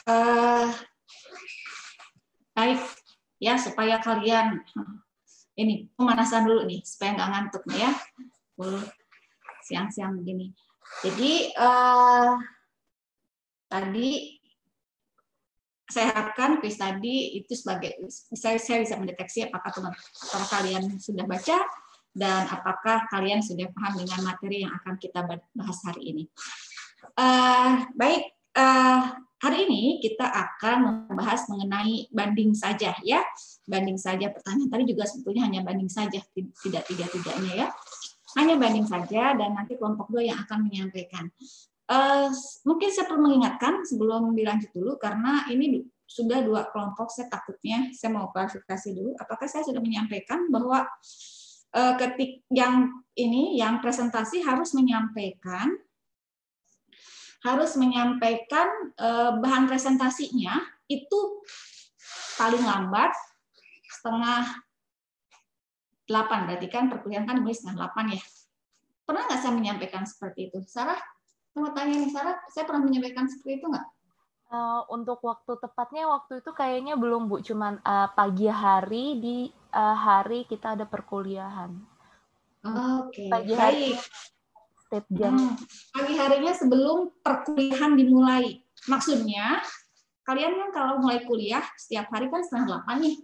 Eh, baik, ya supaya kalian ini pemanasan dulu nih supaya nggak ngantuk nih ya. Siang-siang begini. Jadi tadi saya harapkan kuis tadi itu sebagai saya bisa mendeteksi apakah kalian sudah baca dan apakah kalian sudah paham dengan materi yang akan kita bahas hari ini. Baik, hari ini kita akan membahas mengenai banding saja ya. Banding saja, pertanyaan tadi juga sebetulnya hanya banding saja, tidak tiga-tiganya ya. Hanya banding saja dan nanti kelompok 2 yang akan menyampaikan. Mungkin saya perlu mengingatkan sebelum dilanjut dulu karena ini sudah 2 kelompok, saya takutnya saya mau klarifikasi dulu apakah saya sudah menyampaikan bahwa yang presentasi harus menyampaikan bahan presentasinya itu paling lambat 7:30, berarti kan perkuliahan kan mulai 7:30 ya. Pernah nggak saya menyampaikan seperti itu? Sarah, mau tanya nih Sarah, saya pernah menyampaikan seperti itu nggak? Untuk waktu tepatnya waktu itu kayaknya belum Bu, cuman pagi hari di hari kita ada perkuliahan. Oke, Pagi baik. State jam. Pagi harinya sebelum perkuliahan dimulai. Maksudnya kalian kan kalau mulai kuliah setiap hari kan 7:30 nih,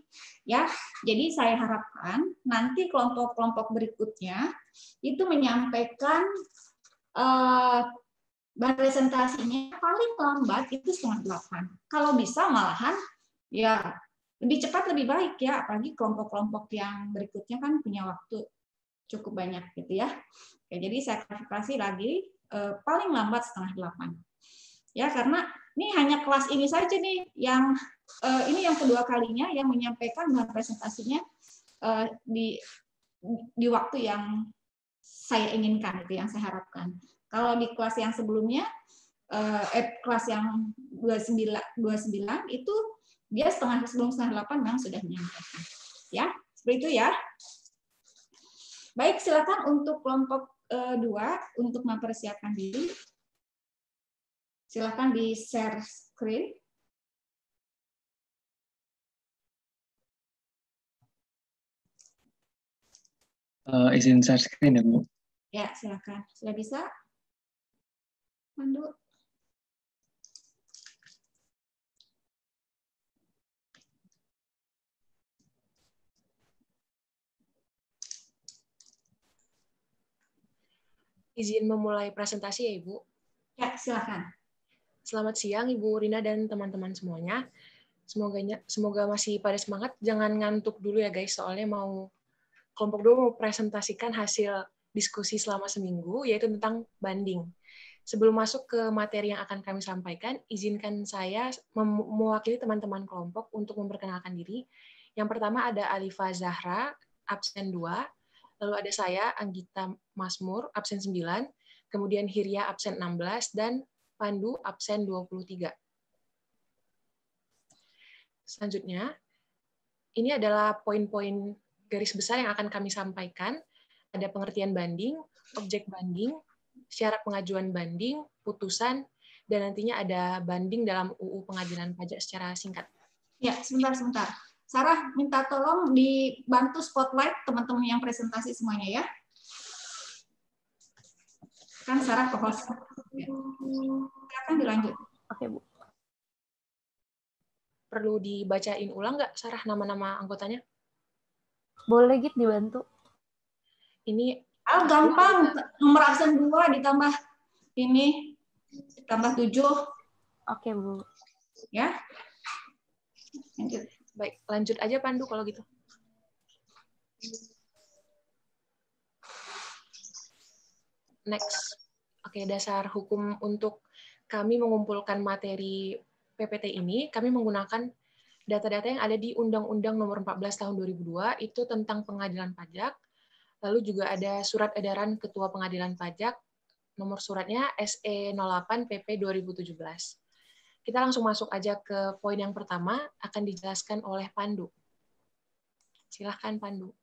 ya. Jadi saya harapkan nanti kelompok-kelompok berikutnya itu menyampaikan bahan presentasinya paling lambat itu 7:30. Kalau bisa malahan ya lebih cepat lebih baik ya, apalagi kelompok-kelompok yang berikutnya kan punya waktu cukup banyak gitu ya. Oke, jadi saya klarifikasi lagi paling lambat 7:30. Ya, karena ini hanya kelas ini saja nih yang ini yang kedua kalinya yang menyampaikan bahan presentasinya di waktu yang saya inginkan, itu yang saya harapkan. Kalau di kelas yang sebelumnya, kelas yang 29 itu dia sebelum 7:30 memang sudah menyampaikan. Ya, seperti itu ya. Baik, silakan untuk kelompok 2 untuk mempersiapkan diri. Silakan di share screen. Izin share screen ya, Bu. Ya, silakan. Sudah bisa? Pandu. Izin memulai presentasi ya, Ibu. Ya, silakan. Selamat siang, Ibu Rina dan teman-teman semuanya. Semoga masih pada semangat. Jangan ngantuk dulu ya, guys. Soalnya kelompok 2 mau presentasikan hasil diskusi selama seminggu, yaitu tentang banding. Sebelum masuk ke materi yang akan kami sampaikan, izinkan saya mewakili teman-teman kelompok untuk memperkenalkan diri. Yang pertama ada Alifa Zahra, absen 2. Lalu ada saya, Anggita Masmur, absen 9. Kemudian Hirya, absen 16. Dan Pandu, absen 23. Selanjutnya, ini adalah poin-poin garis besar yang akan kami sampaikan. Ada pengertian banding, objek banding, syarat pengajuan banding, putusan, dan nantinya ada banding dalam UU Pengadilan Pajak secara singkat. Ya, sebentar. Sarah, minta tolong dibantu spotlight teman-teman yang presentasi semuanya ya. Kan Sarah co-host. Ya. Silakan dilanjut. Oke, Bu. Perlu dibacain ulang nggak, Sarah, nama-nama anggotanya? Boleh gitu dibantu. Ini gampang. Nomor absen 2 ditambah 7. Oke, Bu. Ya. Lanjut. Baik, lanjut aja Pandu kalau gitu. Next. Oke, dasar hukum untuk kami mengumpulkan materi PPT ini, kami menggunakan data-data yang ada di Undang-Undang Nomor 14 Tahun 2002, itu tentang pengadilan pajak. Lalu juga ada Surat Edaran Ketua Pengadilan Pajak, nomor suratnya SE 08 PP 2017. Kita langsung masuk aja ke poin yang pertama, akan dijelaskan oleh Pandu. Silahkan, Pandu.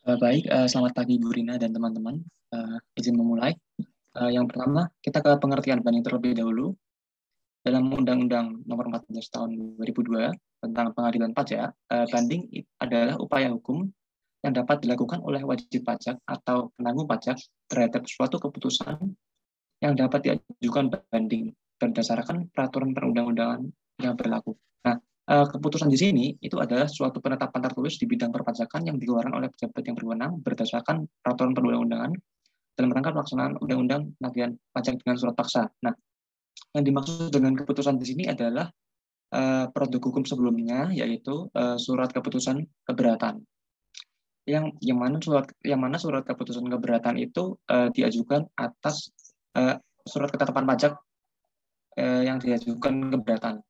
Baik, selamat pagi Bu Rina dan teman-teman. Izin memulai. Yang pertama, kita ke pengertian banding terlebih dahulu. dalam Undang-Undang Nomor 14 Tahun 2002 tentang Pengadilan Pajak, banding adalah upaya hukum yang dapat dilakukan oleh wajib pajak atau penanggung pajak terhadap suatu keputusan yang dapat diajukan banding berdasarkan peraturan perundang-undangan yang berlaku. Nah, keputusan di sini itu adalah suatu penetapan tertulis di bidang perpajakan yang dikeluarkan oleh pejabat yang berwenang berdasarkan peraturan perundang-undangan dalam rangka pelaksanaan Undang-Undang Penagihan Pajak dengan surat paksa. Nah, yang dimaksud dengan keputusan di sini adalah produk hukum sebelumnya, yaitu surat keputusan keberatan. Yang mana surat keputusan keberatan itu diajukan atas surat ketetapan pajak yang diajukan keberatan.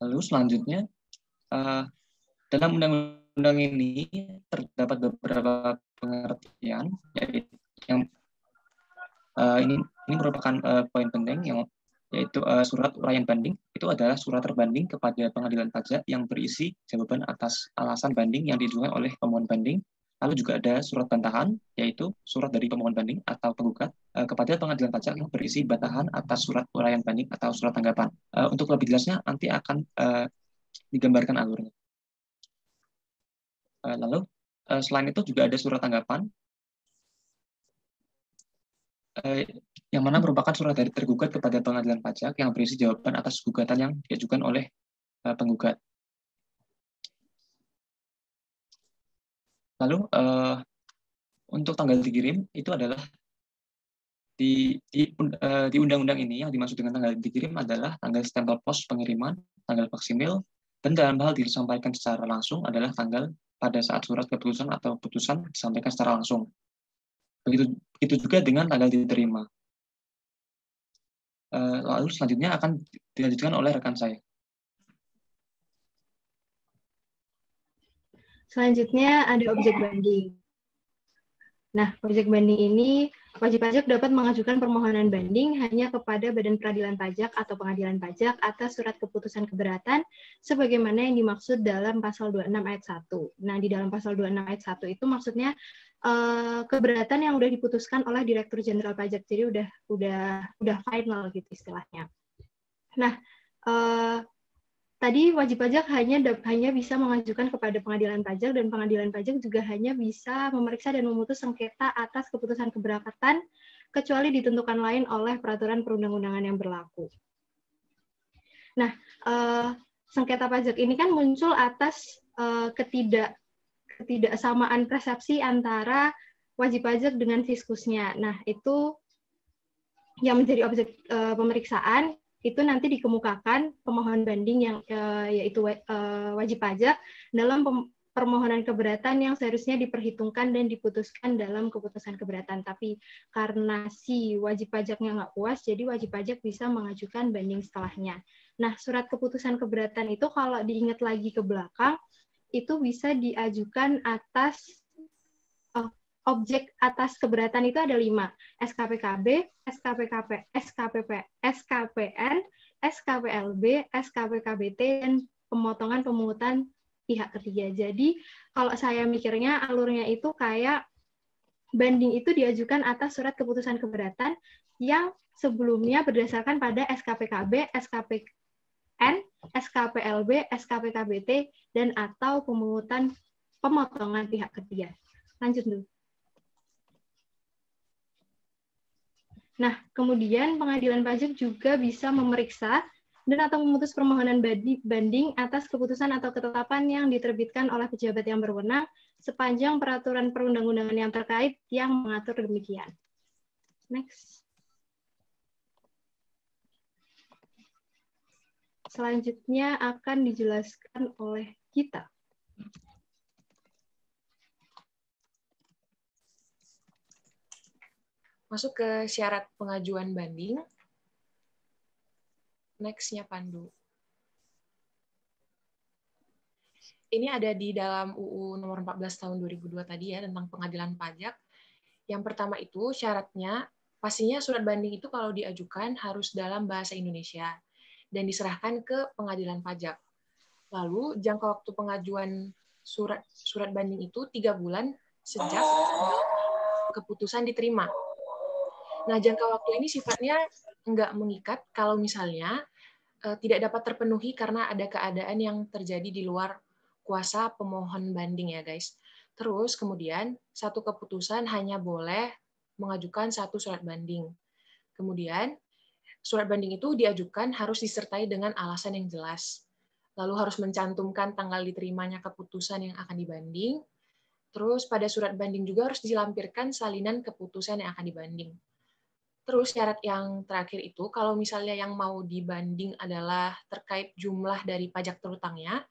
Lalu selanjutnya dalam undang-undang ini terdapat beberapa pengertian, yaitu yang ini merupakan poin penting, yaitu surat uraian banding itu adalah surat terbanding kepada pengadilan pajak yang berisi jawaban atas alasan banding yang diajukan oleh pemohon banding. Lalu juga ada surat bantahan, yaitu surat dari pemohon banding atau penggugat kepada pengadilan pajak yang berisi bantahan atas surat uraian banding atau surat tanggapan. Untuk lebih jelasnya nanti akan digambarkan alurnya. Lalu selain itu juga ada surat tanggapan, yang mana merupakan surat dari tergugat kepada pengadilan pajak yang berisi jawaban atas gugatan yang diajukan oleh penggugat. Lalu untuk tanggal dikirim itu adalah di undang-undang ini yang dimaksud dengan tanggal dikirim adalah tanggal stempel pos pengiriman, tanggal faksimil, dan dalam hal disampaikan secara langsung adalah tanggal pada saat surat keputusan atau putusan disampaikan secara langsung. Begitu juga dengan tanggal diterima. Lalu selanjutnya akan dilanjutkan oleh rekan saya. Selanjutnya ada objek banding. Nah, objek banding ini wajib pajak dapat mengajukan permohonan banding hanya kepada Badan Peradilan Pajak atau Pengadilan Pajak atas surat keputusan keberatan sebagaimana yang dimaksud dalam pasal 26 ayat 1. Nah, di dalam pasal 26 ayat 1 itu maksudnya keberatan yang sudah diputuskan oleh Direktur Jenderal Pajak. Jadi udah final gitu istilahnya. Nah, tadi wajib pajak hanya bisa mengajukan kepada pengadilan pajak dan pengadilan pajak juga hanya bisa memeriksa dan memutus sengketa atas keputusan keberatan kecuali ditentukan lain oleh peraturan perundang-undangan yang berlaku. Nah, sengketa pajak ini kan muncul atas ketidaksamaan persepsi antara wajib pajak dengan fiskusnya. Nah, itu yang menjadi objek pemeriksaan itu nanti dikemukakan pemohon banding yang yaitu wajib pajak dalam permohonan keberatan yang seharusnya diperhitungkan dan diputuskan dalam keputusan keberatan. Tapi karena si wajib pajaknya nggak puas, jadi wajib pajak bisa mengajukan banding setelahnya. Nah, surat keputusan keberatan itu kalau diingat lagi ke belakang, itu bisa diajukan atas objek atas keberatan itu ada 5, SKPKB, SKPN, SKPLB, SKPKBT, dan pemotongan pemungutan pihak ketiga. Jadi kalau saya mikirnya alurnya itu kayak banding itu diajukan atas surat keputusan keberatan yang sebelumnya berdasarkan pada SKPKB, SKPN, SKPLB, SKPKBT, dan atau pemotongan pihak ketiga. Lanjut dulu. Nah, kemudian pengadilan pajak juga bisa memeriksa dan atau memutus permohonan banding atas keputusan atau ketetapan yang diterbitkan oleh pejabat yang berwenang sepanjang peraturan perundang-undangan yang terkait yang mengatur demikian. Next. Selanjutnya akan dijelaskan oleh Gita. Masuk ke syarat pengajuan banding. Next-nya Pandu. Ini ada di dalam UU nomor 14 tahun 2002 tadi ya, tentang pengadilan pajak. Yang pertama itu syaratnya, pastinya surat banding itu kalau diajukan harus dalam bahasa Indonesia dan diserahkan ke pengadilan pajak. Lalu jangka waktu pengajuan surat banding itu 3 bulan sejak keputusan diterima. Nah, jangka waktu ini sifatnya nggak mengikat kalau misalnya tidak dapat terpenuhi karena ada keadaan yang terjadi di luar kuasa pemohon banding ya guys. Terus kemudian satu keputusan hanya boleh mengajukan satu surat banding. Kemudian surat banding itu diajukan harus disertai dengan alasan yang jelas. Lalu harus mencantumkan tanggal diterimanya keputusan yang akan dibanding. Terus pada surat banding juga harus dilampirkan salinan keputusan yang akan dibanding. Terus syarat yang terakhir itu, kalau misalnya yang mau dibanding adalah terkait jumlah dari pajak terutangnya,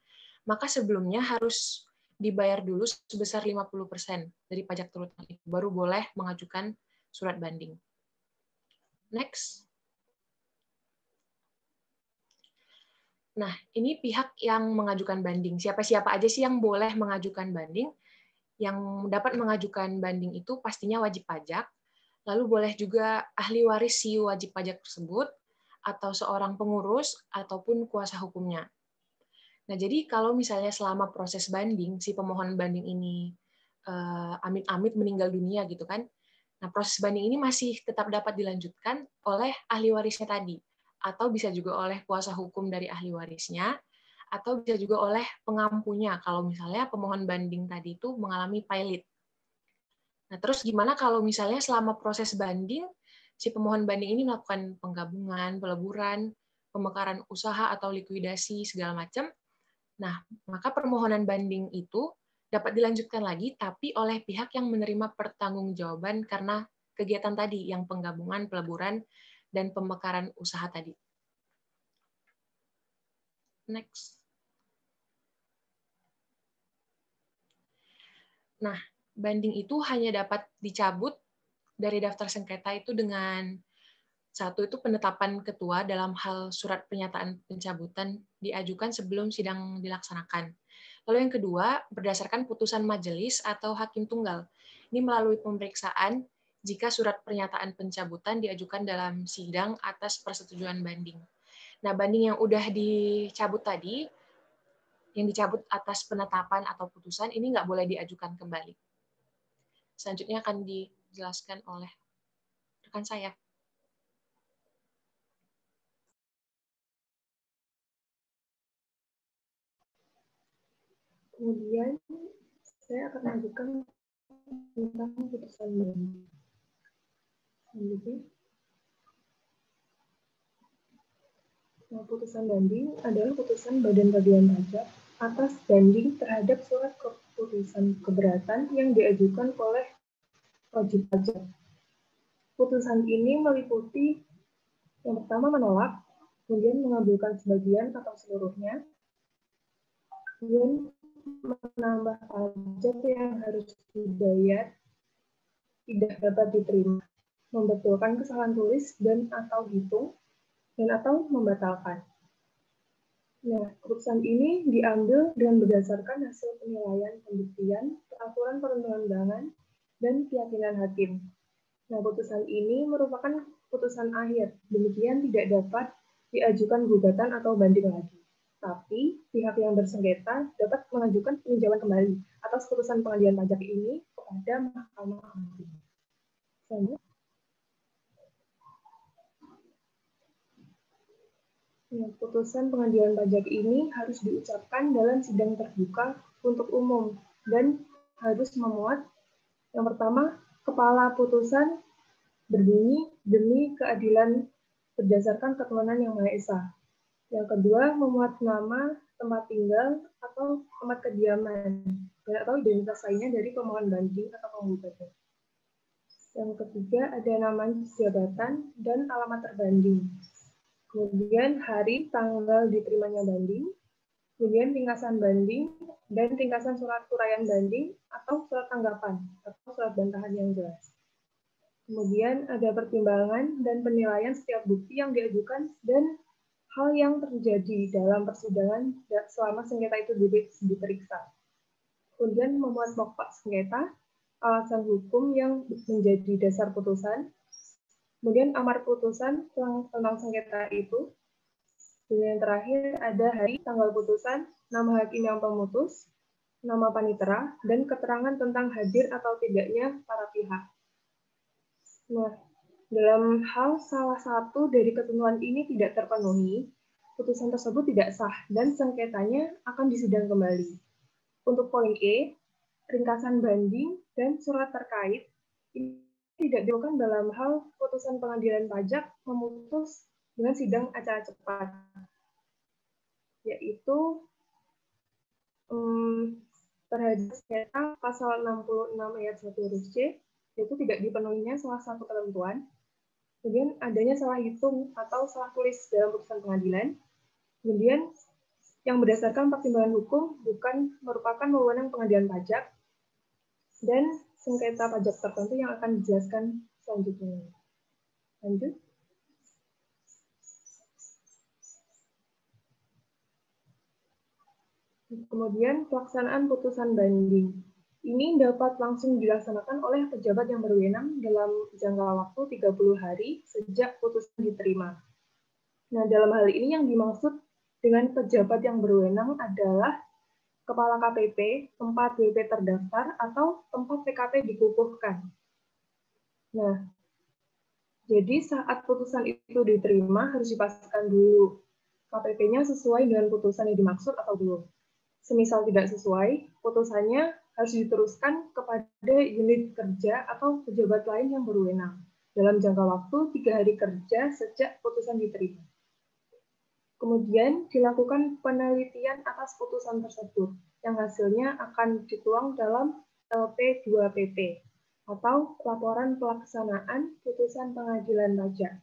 maka sebelumnya harus dibayar dulu sebesar 50% dari pajak terutang itu, baru boleh mengajukan surat banding. Next. Nah, ini pihak yang mengajukan banding. Siapa-siapa aja sih yang boleh mengajukan banding? Yang dapat mengajukan banding itu pastinya wajib pajak, lalu boleh juga ahli waris si wajib pajak tersebut, atau seorang pengurus, ataupun kuasa hukumnya. Nah, jadi kalau misalnya selama proses banding, si pemohon banding ini amit-amit meninggal dunia gitu kan, nah proses banding ini masih tetap dapat dilanjutkan oleh ahli warisnya tadi, atau bisa juga oleh kuasa hukum dari ahli warisnya, atau bisa juga oleh pengampunya kalau misalnya pemohon banding tadi itu mengalami pilot. Nah, terus gimana kalau misalnya selama proses banding, si pemohon banding ini melakukan penggabungan, peleburan, pemekaran usaha atau likuidasi segala macam. Nah, maka permohonan banding itu dapat dilanjutkan lagi, tapi oleh pihak yang menerima pertanggungjawaban karena kegiatan tadi, yang penggabungan, peleburan, dan pemekaran usaha tadi. Next. Nah, banding itu hanya dapat dicabut dari daftar sengketa itu dengan satu itu penetapan ketua dalam hal surat pernyataan pencabutan diajukan sebelum sidang dilaksanakan. Lalu yang kedua, berdasarkan putusan majelis atau hakim tunggal. Ini melalui pemeriksaan jika surat pernyataan pencabutan diajukan dalam sidang atas persetujuan banding. Nah, banding yang udah dicabut tadi, yang dicabut atas penetapan atau putusan, ini nggak boleh diajukan kembali. Selanjutnya akan dijelaskan oleh rekan saya. Kemudian saya akan mengajukan tentang putusan banding. Selanjutnya, nah, putusan banding adalah putusan Badan Pabean Pajak atas banding terhadap surat keputusan keberatan yang diajukan oleh wajib pajak. Putusan ini meliputi yang pertama menolak, kemudian mengabulkan sebagian atau seluruhnya, kemudian menambah pajak yang harus dibayar tidak dapat diterima, membetulkan kesalahan tulis dan atau hitung, dan atau membatalkan. Nah, keputusan ini diambil dengan berdasarkan hasil penilaian pembuktian, peraturan perundang-undangan, dan keyakinan hakim. Nah, putusan ini merupakan putusan akhir, demikian tidak dapat diajukan gugatan atau banding lagi. Tapi, pihak yang bersengketa dapat mengajukan peninjauan kembali atas putusan pengadilan pajak ini kepada Mahkamah Agung. Selanjutnya. Nah, putusan pengadilan pajak ini harus diucapkan dalam sidang terbuka untuk umum dan harus memuat yang pertama, kepala putusan berbunyi demi keadilan berdasarkan ketuhanan yang Maha Esa. Yang kedua, memuat nama, tempat tinggal, atau tempat kediaman, dan atau identitas lainnya dari pemohon banding atau penggugatnya. Yang ketiga, ada nama jabatan dan alamat terbanding. Kemudian hari, tanggal diterimanya banding, kemudian ringkasan banding, dan ringkasan surat uraian banding atau surat tanggapan, atau surat bantahan yang jelas. Kemudian ada pertimbangan dan penilaian setiap bukti yang diajukan dan hal yang terjadi dalam persidangan selama sengketa itu diperiksa. Kemudian memuat pokok sengketa, alasan hukum yang menjadi dasar putusan, kemudian amar putusan tentang sengketa itu, dan yang terakhir ada hari, tanggal putusan, nama hakim yang pemutus, nama panitera, dan keterangan tentang hadir atau tidaknya para pihak. Nah, dalam hal salah satu dari ketentuan ini tidak terpenuhi, putusan tersebut tidak sah dan sengketanya akan disidang kembali. Untuk poin E, ringkasan banding dan surat terkait ini tidak dilakukan dalam hal putusan pengadilan pajak memutus dengan sidang acara cepat, yaitu terhadap sengketa pasal 66 ayat 1 huruf C, yaitu tidak dipenuhinya salah satu ketentuan, kemudian adanya salah hitung atau salah tulis dalam putusan pengadilan, kemudian yang berdasarkan pertimbangan hukum bukan merupakan wewenang pengadilan pajak, dan sengketa pajak tertentu yang akan dijelaskan selanjutnya. Lanjut. Kemudian pelaksanaan putusan banding. Ini dapat langsung dilaksanakan oleh pejabat yang berwenang dalam jangka waktu 30 hari sejak putusan diterima. Nah, dalam hal ini yang dimaksud dengan pejabat yang berwenang adalah Kepala KPP, tempat WP terdaftar, atau tempat PKP dikukuhkan. Nah, jadi saat putusan itu diterima harus dipastikan dulu KPP-nya sesuai dengan putusan yang dimaksud atau belum. Semisal tidak sesuai, putusannya harus diteruskan kepada unit kerja atau pejabat lain yang berwenang dalam jangka waktu 3 hari kerja sejak putusan diterima. Kemudian dilakukan penelitian atas putusan tersebut, yang hasilnya akan dituang dalam LP2PP, atau Laporan Pelaksanaan Putusan Pengadilan Pajak.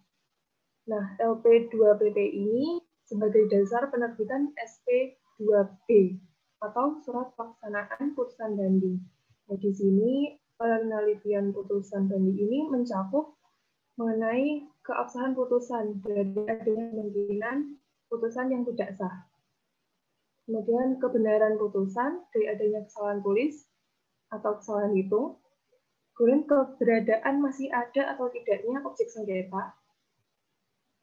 Nah, LP2PP ini sebagai dasar penerbitan SP2B, atau Surat Pelaksanaan Putusan Banding. Nah, di sini penelitian putusan banding ini mencakup mengenai keabsahan putusan dari adanya kemungkinan putusan yang tidak sah. Kemudian kebenaran putusan dari adanya kesalahan tulis atau kesalahan hitung. Kemudian keberadaan masih ada atau tidaknya objek sengketa.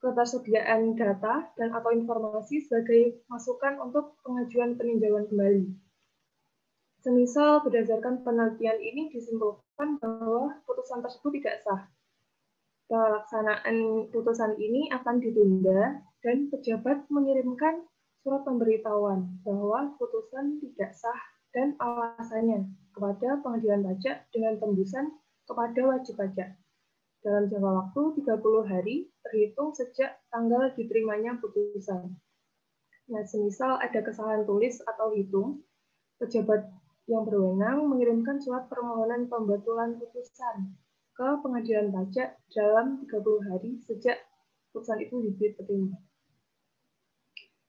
Ketersediaan data dan atau informasi sebagai masukan untuk pengajuan peninjauan kembali. Semisal berdasarkan penelitian ini disimpulkan bahwa putusan tersebut tidak sah. Pelaksanaan putusan ini akan ditunda dan pejabat mengirimkan surat pemberitahuan bahwa putusan tidak sah dan alasannya kepada pengadilan pajak dengan tembusan kepada wajib pajak dalam jangka waktu 30 hari terhitung sejak tanggal diterimanya putusan. Nah, semisal ada kesalahan tulis atau hitung, pejabat yang berwenang mengirimkan surat permohonan pembatulan putusan ke pengadilan pajak dalam 30 hari sejak putusan itu diterima.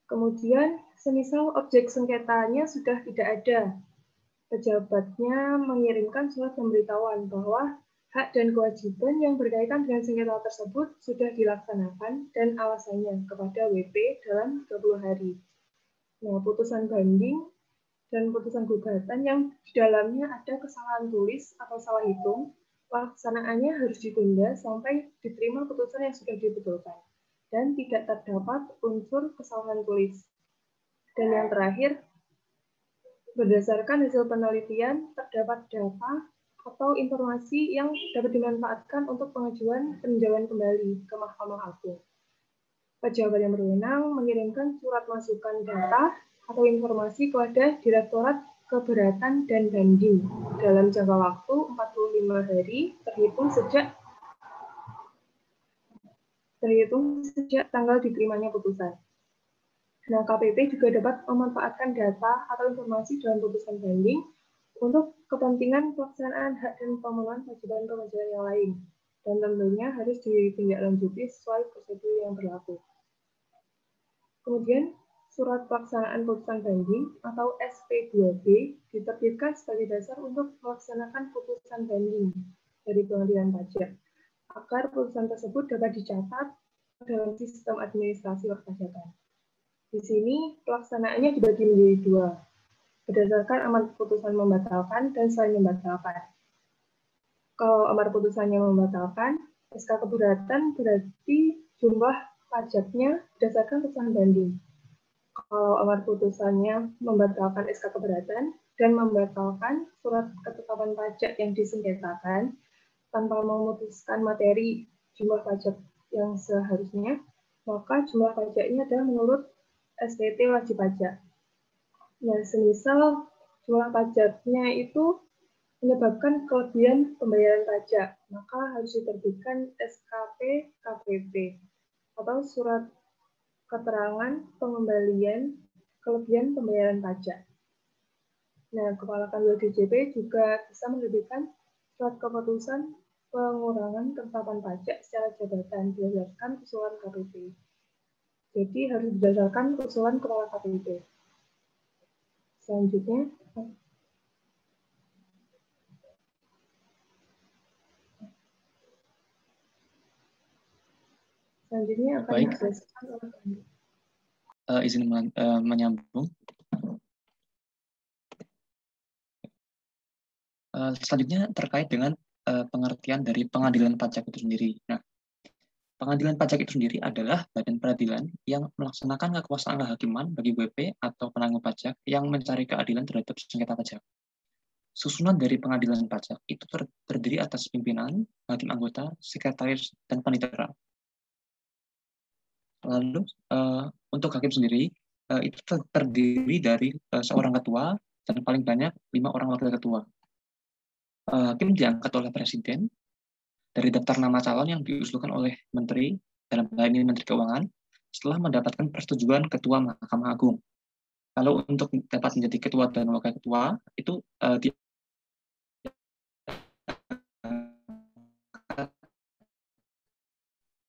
Kemudian, semisal objek sengketanya sudah tidak ada, pejabatnya mengirimkan surat pemberitahuan bahwa hak dan kewajiban yang berkaitan dengan sengketa tersebut sudah dilaksanakan dan alasannya kepada WP dalam 30 hari. Nah, putusan banding dan putusan gugatan yang di dalamnya ada kesalahan tulis atau salah hitung, pelaksanaannya harus ditunda sampai diterima putusan yang sudah dibetulkan dan tidak terdapat unsur kesalahan tulis. Dan yang terakhir, berdasarkan hasil penelitian terdapat data atau informasi yang dapat dimanfaatkan untuk pengajuan peninjauan kembali ke Mahkamah Agung. Pejabat yang berwenang mengirimkan surat masukan data atau informasi kepada Direktorat Keberatan dan Banding dalam jangka waktu 45 hari terhitung sejak tanggal diterimanya putusan. Nah, KPP juga dapat memanfaatkan data atau informasi dalam putusan banding untuk kepentingan pelaksanaan hak dan pemenuhan kewajiban yang lain, dan tentunya harus ditindaklanjuti sesuai prosedur yang berlaku. Kemudian, Surat Pelaksanaan Putusan Banding atau SP2B diterbitkan sebagai dasar untuk melaksanakan putusan banding dari pengadilan pajak, agar putusan tersebut dapat dicatat dalam sistem administrasi perpajakan. Di sini pelaksanaannya dibagi menjadi dua, berdasarkan amar putusan membatalkan dan selain membatalkan. Kalau amar putusannya membatalkan, SK keberatan berarti jumlah pajaknya berdasarkan putusan banding. Kalau amar putusannya membatalkan SK keberatan dan membatalkan surat ketetapan pajak yang disengketakan tanpa memutuskan materi jumlah pajak yang seharusnya, maka jumlah pajaknya adalah menurut SPT wajib pajak. Nah, semisal jumlah pajaknya itu menyebabkan kelebihan pembayaran pajak, maka harus diterbitkan SKP KPP atau surat keterangan pengembalian kelebihan pembayaran pajak. Nah, Kepala Kanwil DJP juga bisa menerbitkan surat keputusan pengurangan ketetapan pajak secara jabatan berdasarkan usulan KPP. Jadi harus berdasarkan usulan Kepala KPP. Selanjutnya akan dijelaskan oleh Kanwil. Izin menyambung. Selanjutnya terkait dengan pengertian dari pengadilan pajak itu sendiri. Nah, pengadilan pajak itu sendiri adalah badan peradilan yang melaksanakan kekuasaan kehakiman bagi WP atau penanggung pajak yang mencari keadilan terhadap sengketa pajak. Susunan dari pengadilan pajak itu terdiri atas pimpinan, hakim anggota, sekretaris, dan panitera. Lalu untuk hakim sendiri itu terdiri dari seorang ketua dan paling banyak 5 orang wakil ketua. Hakim diangkat oleh presiden dari daftar nama calon yang diusulkan oleh menteri, dalam hal ini Menteri Keuangan, setelah mendapatkan persetujuan Ketua Mahkamah Agung. Kalau untuk dapat menjadi ketua dan wakil ketua itu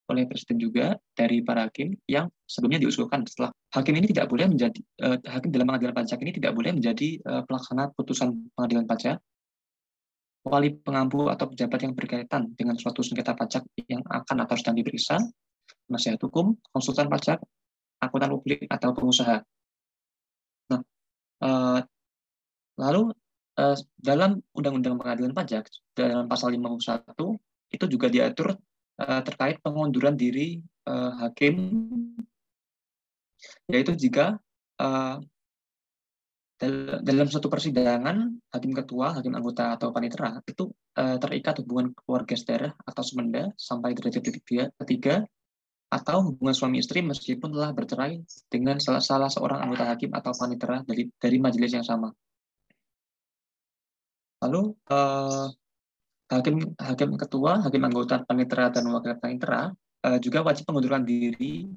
oleh presiden juga dari para hakim yang sebelumnya diusulkan. Setelah hakim ini tidak boleh menjadi hakim dalam pengadilan pajak ini tidak boleh menjadi pelaksana putusan pengadilan pajak, wali pengampu atau pejabat yang berkaitan dengan suatu sengketa pajak yang akan atau sedang diperiksa, nasihat hukum, konsultan pajak, akuntan publik atau pengusaha. Nah, lalu dalam Undang-Undang Pengadilan Pajak dalam pasal 51 itu juga diatur terkait pengunduran diri hakim, yaitu jika dalam suatu persidangan hakim ketua, hakim anggota atau panitera itu terikat hubungan keluarga saudara atau semenda sampai derajat ketiga atau hubungan suami istri meskipun telah bercerai dengan salah seorang anggota hakim atau panitera dari majelis yang sama. Lalu hakim ketua, hakim anggota panitera dan wakil panitera juga wajib mengundurkan diri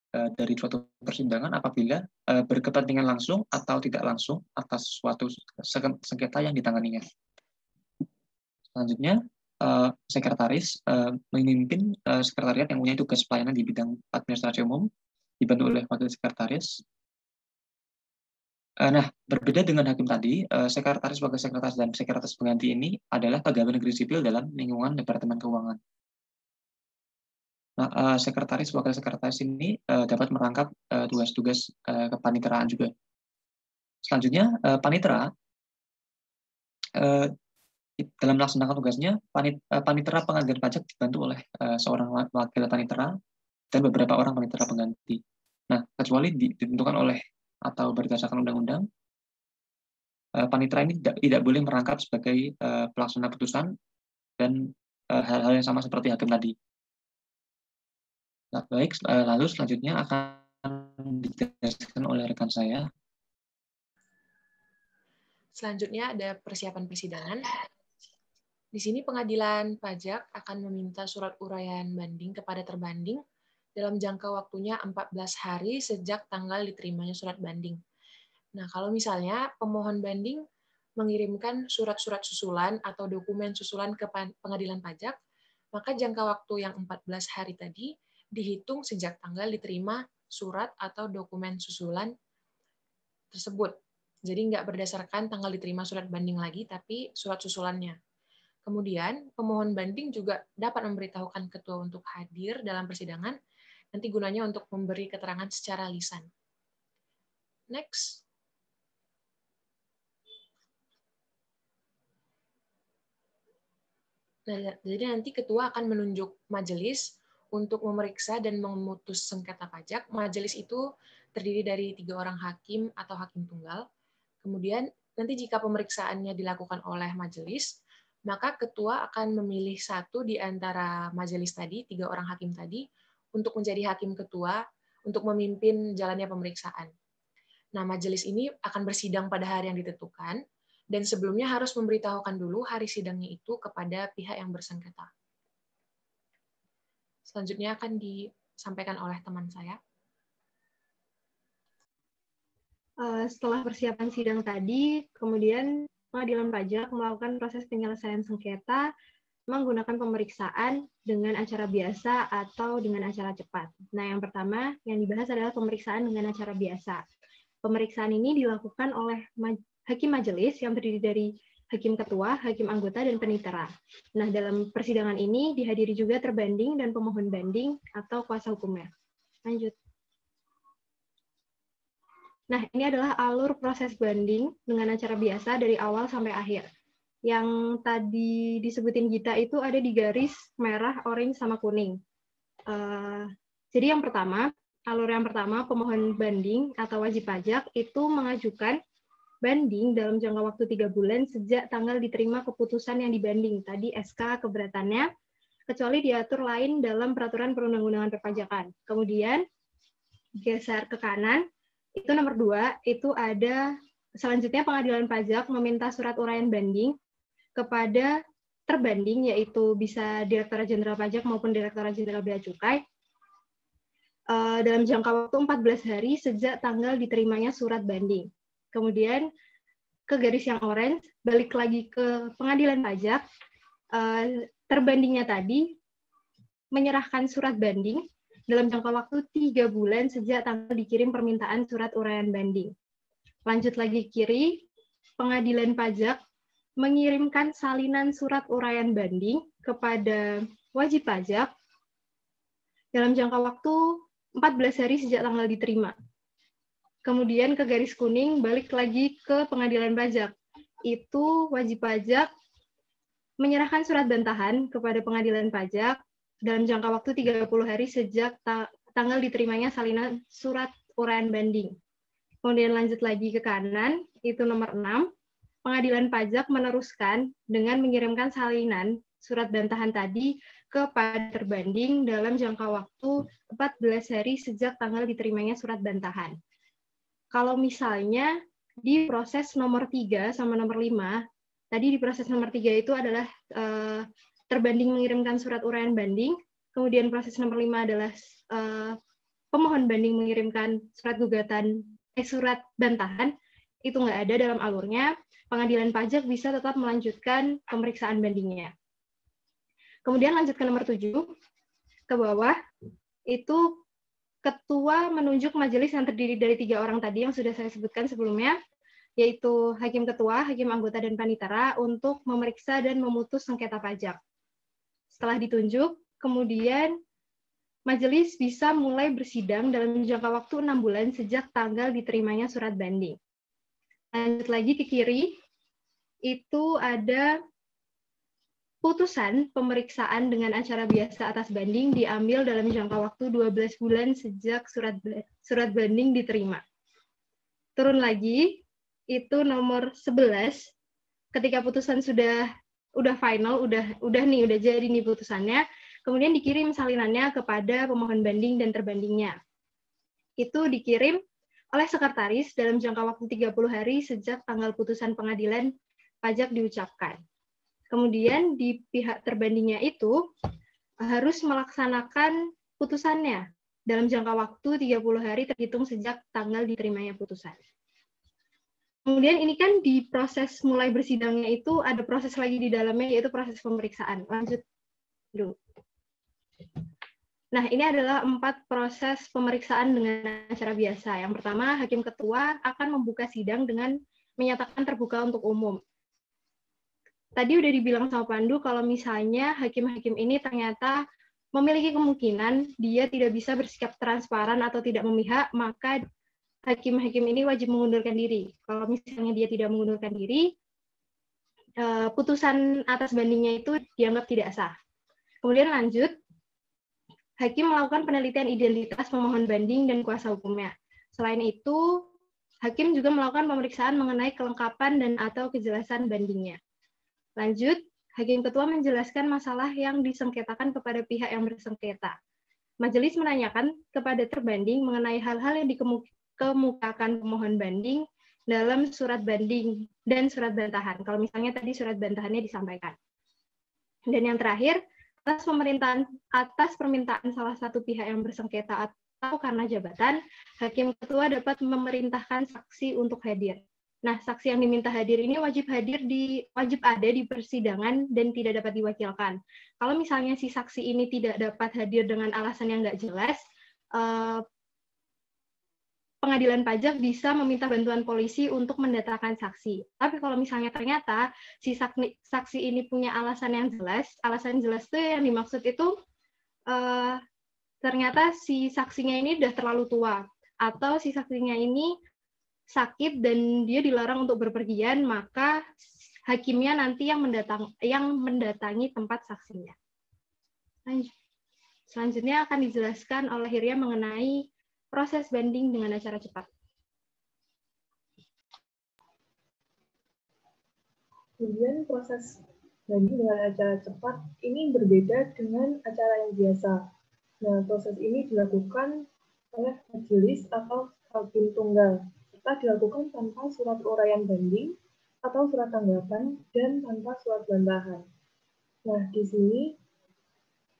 dari suatu persidangan apabila berkepentingan langsung atau tidak langsung atas suatu sengketa yang ditanganinya. Selanjutnya, sekretaris memimpin sekretariat yang punya tugas pelayanan di bidang administrasi umum, dibantu oleh wakil sekretaris. Nah, berbeda dengan hakim tadi, sekretaris, wakil sekretaris, dan sekretaris pengganti ini adalah pegawai negeri sipil dalam lingkungan Departemen Keuangan. Nah, sekretaris, wakil sekretaris ini dapat merangkap tugas-tugas kepaniteraan juga. Selanjutnya, panitera dalam melaksanakan tugasnya, panitera pengadilan pajak dibantu oleh seorang wakil panitera dan beberapa orang panitera pengganti. Nah, kecuali ditentukan oleh atau berdasarkan undang-undang, panitera ini tidak boleh merangkap sebagai pelaksana putusan dan hal-hal yang sama seperti hakim tadi. Nah, baik, lalu selanjutnya akan dijelaskan oleh rekan saya. Selanjutnya ada persiapan persidangan. Di sini pengadilan pajak akan meminta surat uraian banding kepada terbanding dalam jangka waktunya 14 hari sejak tanggal diterimanya surat banding. Nah, kalau misalnya pemohon banding mengirimkan surat-surat susulan atau dokumen susulan ke pengadilan pajak, maka jangka waktu yang 14 hari tadi dihitung sejak tanggal diterima surat atau dokumen susulan tersebut. Jadi nggak berdasarkan tanggal diterima surat banding lagi, tapi surat susulannya. Kemudian, pemohon banding juga dapat memberitahukan ketua untuk hadir dalam persidangan, nanti gunanya untuk memberi keterangan secara lisan. Next. Nah, jadi nanti ketua akan menunjuk majelis untuk memeriksa dan memutus sengketa pajak. Majelis itu terdiri dari 3 orang hakim atau hakim tunggal. Kemudian nanti jika pemeriksaannya dilakukan oleh majelis, maka ketua akan memilih satu di antara majelis tadi, 3 orang hakim tadi, untuk menjadi hakim ketua untuk memimpin jalannya pemeriksaan. Nah, majelis ini akan bersidang pada hari yang ditentukan, dan sebelumnya harus memberitahukan dulu hari sidangnya itu kepada pihak yang bersengketa. Selanjutnya akan disampaikan oleh teman saya. Setelah persiapan sidang tadi, kemudian Pengadilan Pajak melakukan proses penyelesaian sengketa menggunakan pemeriksaan dengan acara biasa atau dengan acara cepat. Nah, yang pertama yang dibahas adalah pemeriksaan dengan acara biasa. Pemeriksaan ini dilakukan oleh hakim majelis yang terdiri dari hakim ketua, hakim anggota, dan penitera. Nah, dalam persidangan ini dihadiri juga terbanding dan pemohon banding atau kuasa hukumnya. Lanjut. Nah, ini adalah alur proses banding dengan acara biasa dari awal sampai akhir. Yang tadi disebutin Gita itu ada di garis merah, orange, sama kuning. Jadi yang pertama, alur yang pertama, pemohon banding atau wajib pajak itu mengajukan banding dalam jangka waktu 3 bulan sejak tanggal diterima keputusan yang dibanding. Tadi SK keberatannya, kecuali diatur lain dalam peraturan perundang-undangan perpajakan. Kemudian, geser ke kanan, itu nomor 2, itu ada selanjutnya Pengadilan Pajak meminta surat uraian banding kepada terbanding, yaitu bisa Direktorat Jenderal Pajak maupun Direktorat Jenderal Bea Cukai, dalam jangka waktu 14 hari sejak tanggal diterimanya surat banding. Kemudian ke garis yang orange, balik lagi ke Pengadilan Pajak, terbandingnya tadi menyerahkan surat banding dalam jangka waktu 3 bulan sejak tanggal dikirim permintaan surat uraian banding. Lanjut lagi kiri, Pengadilan Pajak mengirimkan salinan surat uraian banding kepada wajib pajak dalam jangka waktu 14 hari sejak tanggal diterima. Kemudian ke garis kuning, balik lagi ke Pengadilan Pajak. Itu wajib pajak menyerahkan surat bantahan kepada Pengadilan Pajak dalam jangka waktu 30 hari sejak tanggal diterimanya salinan surat uraian banding. Kemudian lanjut lagi ke kanan, itu nomor 6. Pengadilan Pajak meneruskan dengan mengirimkan salinan surat bantahan tadi kepada terbanding dalam jangka waktu 14 hari sejak tanggal diterimanya surat bantahan. Kalau misalnya di proses nomor 3 sama nomor 5, tadi di proses nomor 3 itu adalah terbanding mengirimkan surat uraian banding, kemudian proses nomor 5 adalah pemohon banding mengirimkan surat gugatan, surat bantahan, itu nggak ada dalam alurnya. Pengadilan Pajak bisa tetap melanjutkan pemeriksaan bandingnya. Kemudian lanjut ke nomor 7, ke bawah, itu ketua menunjuk majelis yang terdiri dari 3 orang tadi yang sudah saya sebutkan sebelumnya, yaitu hakim ketua, hakim anggota, dan panitera untuk memeriksa dan memutus sengketa pajak. Setelah ditunjuk, kemudian majelis bisa mulai bersidang dalam jangka waktu 6 bulan sejak tanggal diterimanya surat banding. Lanjut lagi ke kiri, itu ada putusan pemeriksaan dengan acara biasa atas banding diambil dalam jangka waktu 12 bulan sejak surat banding diterima. Turun lagi, itu nomor 11, ketika putusan sudah final, udah jadi nih putusannya, kemudian dikirim salinannya kepada pemohon banding dan terbandingnya. Itu dikirim oleh sekretaris dalam jangka waktu 30 hari sejak tanggal putusan Pengadilan Pajak diucapkan. Kemudian di pihak terbandingnya itu harus melaksanakan putusannya dalam jangka waktu 30 hari terhitung sejak tanggal diterimanya putusan. Kemudian ini kan di proses mulai bersidangnya itu ada proses lagi di dalamnya, yaitu proses pemeriksaan. Lanjut dulu. Nah, ini adalah 4 proses pemeriksaan dengan acara biasa. Yang pertama, hakim ketua akan membuka sidang dengan menyatakan terbuka untuk umum. Tadi udah dibilang sama Pandu kalau misalnya hakim-hakim ini ternyata memiliki kemungkinan dia tidak bisa bersikap transparan atau tidak memihak, maka hakim-hakim ini wajib mengundurkan diri. Kalau misalnya dia tidak mengundurkan diri, putusan atas bandingnya itu dianggap tidak sah. Kemudian lanjut, hakim melakukan penelitian identitas pemohon banding dan kuasa hukumnya. Selain itu, hakim juga melakukan pemeriksaan mengenai kelengkapan dan atau kejelasan bandingnya. Lanjut, hakim ketua menjelaskan masalah yang disengketakan kepada pihak yang bersengketa. majelis menanyakan kepada terbanding mengenai hal-hal yang dikemukakan pemohon banding dalam surat banding dan surat bantahan. Kalau misalnya tadi surat bantahannya disampaikan. Dan yang terakhir, atas permintaan salah satu pihak yang bersengketa atau karena jabatan, hakim ketua dapat memerintahkan saksi untuk hadir. Nah, saksi yang diminta hadir ini wajib ada di persidangan dan tidak dapat diwakilkan. Kalau misalnya si saksi ini tidak dapat hadir dengan alasan yang nggak jelas, pengadilan pajak bisa meminta bantuan polisi untuk mendatangkan saksi. Tapi kalau misalnya ternyata si saksi ini punya alasan yang jelas, alasan jelas itu yang dimaksud itu ternyata si saksinya ini udah terlalu tua, atau si saksinya ini sakit dan dia dilarang untuk berpergian, maka hakimnya nanti yang mendatangi tempat saksinya. Selanjutnya akan dijelaskan oleh Hirya mengenai proses banding dengan acara cepat. Kemudian proses banding dengan acara cepat ini berbeda dengan acara yang biasa. Nah, proses ini dilakukan oleh majelis atau hakim tunggal, serta dilakukan tanpa surat uraian banding atau surat tanggapan dan tanpa surat bantahan. Nah, di sini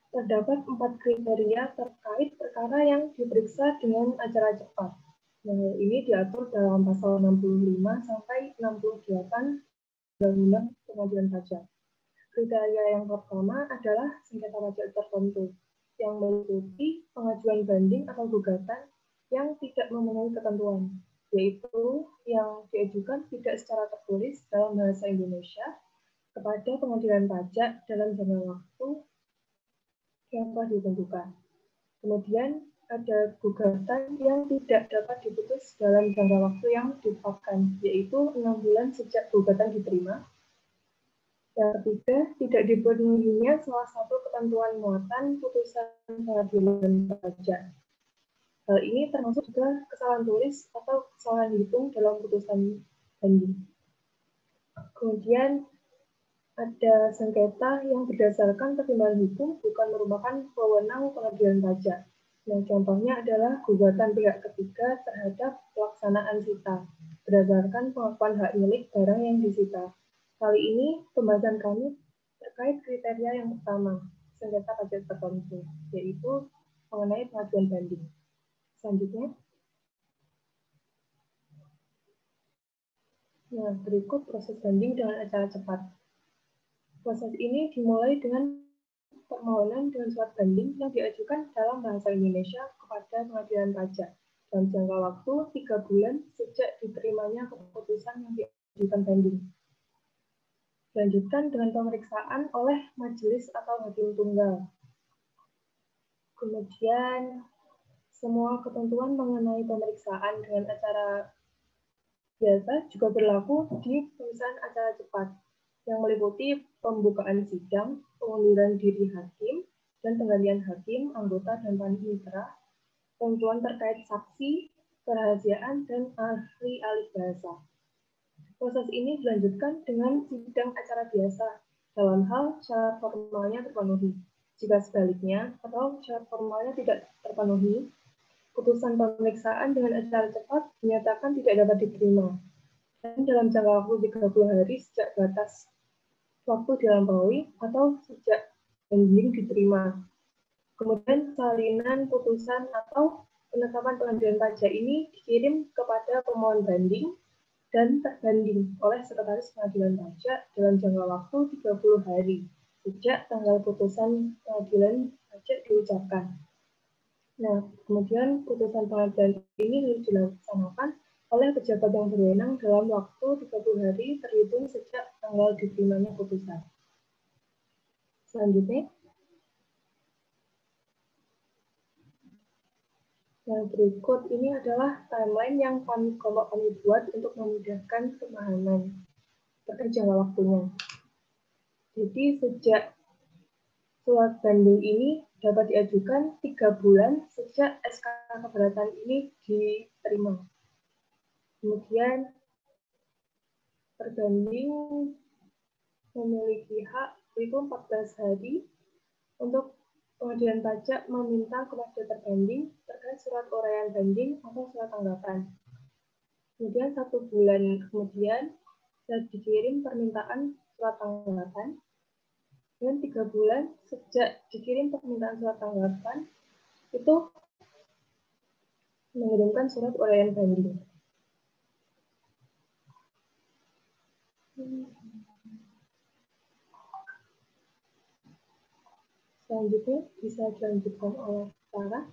terdapat 4 kriteria terkait perkara yang diperiksa dengan acara cepat. Nah, ini diatur dalam pasal 65 sampai 68 Undang-Undang Pengadilan Pajak. Kriteria yang pertama adalah sengketa pajak tertentu, yang meliputi pengajuan banding atau gugatan yang tidak memenuhi ketentuan, yaitu yang diajukan tidak secara tertulis dalam bahasa Indonesia kepada pengadilan pajak dalam jangka waktu yang telah ditentukan. Kemudian ada gugatan yang tidak dapat diputus dalam jangka waktu yang ditetapkan, yaitu 6 bulan sejak gugatan diterima. Yang ketiga, tidak dipenuhinya salah satu ketentuan muatan putusan pengadilan pajak. Hal ini termasuk juga kesalahan tulis atau kesalahan hitung dalam putusan banding. Kemudian ada sengketa yang berdasarkan pertimbangan hukum bukan merupakan wewenang pengadilan pajak. Nah, contohnya adalah gugatan pihak ketiga terhadap pelaksanaan sita berdasarkan pengakuan hak milik barang yang disita. Kali ini pembahasan kami terkait kriteria yang pertama, sengketa pajak tertentu, yaitu mengenai pengajuan banding. Selanjutnya, nah, berikut proses banding dengan acara cepat. Proses ini dimulai dengan permohonan dengan surat banding yang diajukan dalam bahasa Indonesia kepada pengadilan pajak dalam jangka waktu 3 bulan sejak diterimanya keputusan yang diajukan banding. Dilanjutkan dengan pemeriksaan oleh majelis atau hakim tunggal. Kemudian semua ketentuan mengenai pemeriksaan dengan acara biasa juga berlaku di pemeriksaan acara cepat, yang meliputi pembukaan sidang, pengunduran diri hakim, dan penggantian hakim, anggota, dan panitera, ketentuan terkait saksi, kerahasiaan, dan ahli alih bahasa. Proses ini dilanjutkan dengan sidang acara biasa, dalam hal syarat formalnya terpenuhi. Jika sebaliknya, atau syarat formalnya tidak terpenuhi, putusan pemeriksaan dengan acara cepat dinyatakan tidak dapat diterima. Dan dalam jangka waktu 30 hari sejak batas waktu dilampaui atau sejak banding diterima. Kemudian salinan putusan atau penetapan pengadilan pajak ini dikirim kepada pemohon banding dan terbanding oleh sekretaris pengadilan pajak dalam jangka waktu 30 hari sejak tanggal putusan pengadilan pajak diucapkan. Nah, kemudian putusan pengadilan ini harus dilaksanakan oleh pejabat yang berwenang dalam waktu 30 hari terhitung sejak tanggal diterimanya putusan. Selanjutnya, yang berikut ini adalah timeline yang kami buat untuk memudahkan pemahaman terkait jangka waktunya. Jadi sejak surat banding ini dapat diajukan 3 bulan sejak SK keberatan ini diterima. Kemudian terbanding memiliki hak itu 14 hari untuk Pengadilan pajak meminta kepada terbanding terkait surat uraian banding atau surat tanggapan. Kemudian 1 bulan kemudian dikirim permintaan surat tanggapan, dan 3 bulan sejak dikirim permintaan surat tanggapan itu mengirimkan surat uraian banding. Selanjutnya bisa dilanjutkan oleh Sarah.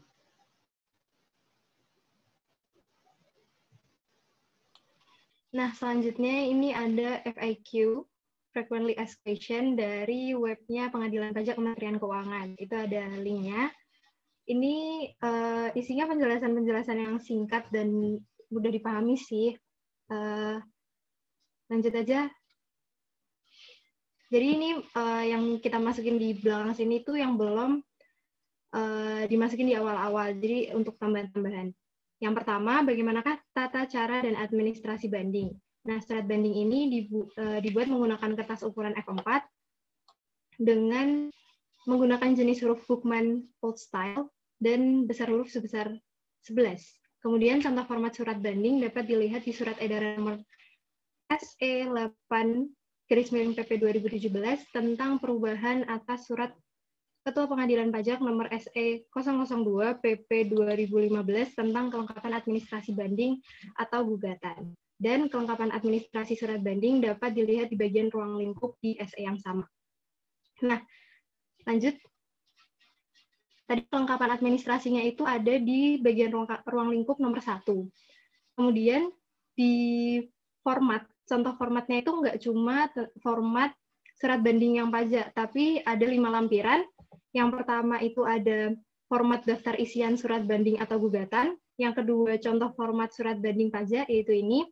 Nah, selanjutnya ini ada FAQ, Frequently Asked Question, dari webnya Pengadilan Pajak Kementerian Keuangan. Itu ada linknya. Ini isinya penjelasan-penjelasan yang singkat dan mudah dipahami sih. Lanjut aja. Jadi ini yang kita masukin di belakang sini tuh yang belum dimasukin di awal-awal. Jadi untuk tambahan-tambahan. Yang pertama, bagaimanakah tata cara dan administrasi banding? Nah, surat banding ini dibuat menggunakan kertas ukuran F4 dengan menggunakan jenis huruf Bookman Old Style dan besar huruf sebesar 11. Kemudian contoh format surat banding dapat dilihat di surat edaran nomor SE 8/PP 2017 tentang perubahan atas surat Ketua Pengadilan Pajak nomor SE 002 PP 2015 tentang kelengkapan administrasi banding atau gugatan. Dan kelengkapan administrasi surat banding dapat dilihat di bagian ruang lingkup di SE yang sama. Nah, lanjut. Tadi kelengkapan administrasinya itu ada di bagian ruang lingkup nomor 1. Kemudian di format, contoh formatnya itu nggak cuma format surat banding yang pajak, tapi ada 5 lampiran. Yang pertama itu ada format daftar isian surat banding atau gugatan. Yang kedua, contoh format surat banding pajak, yaitu ini.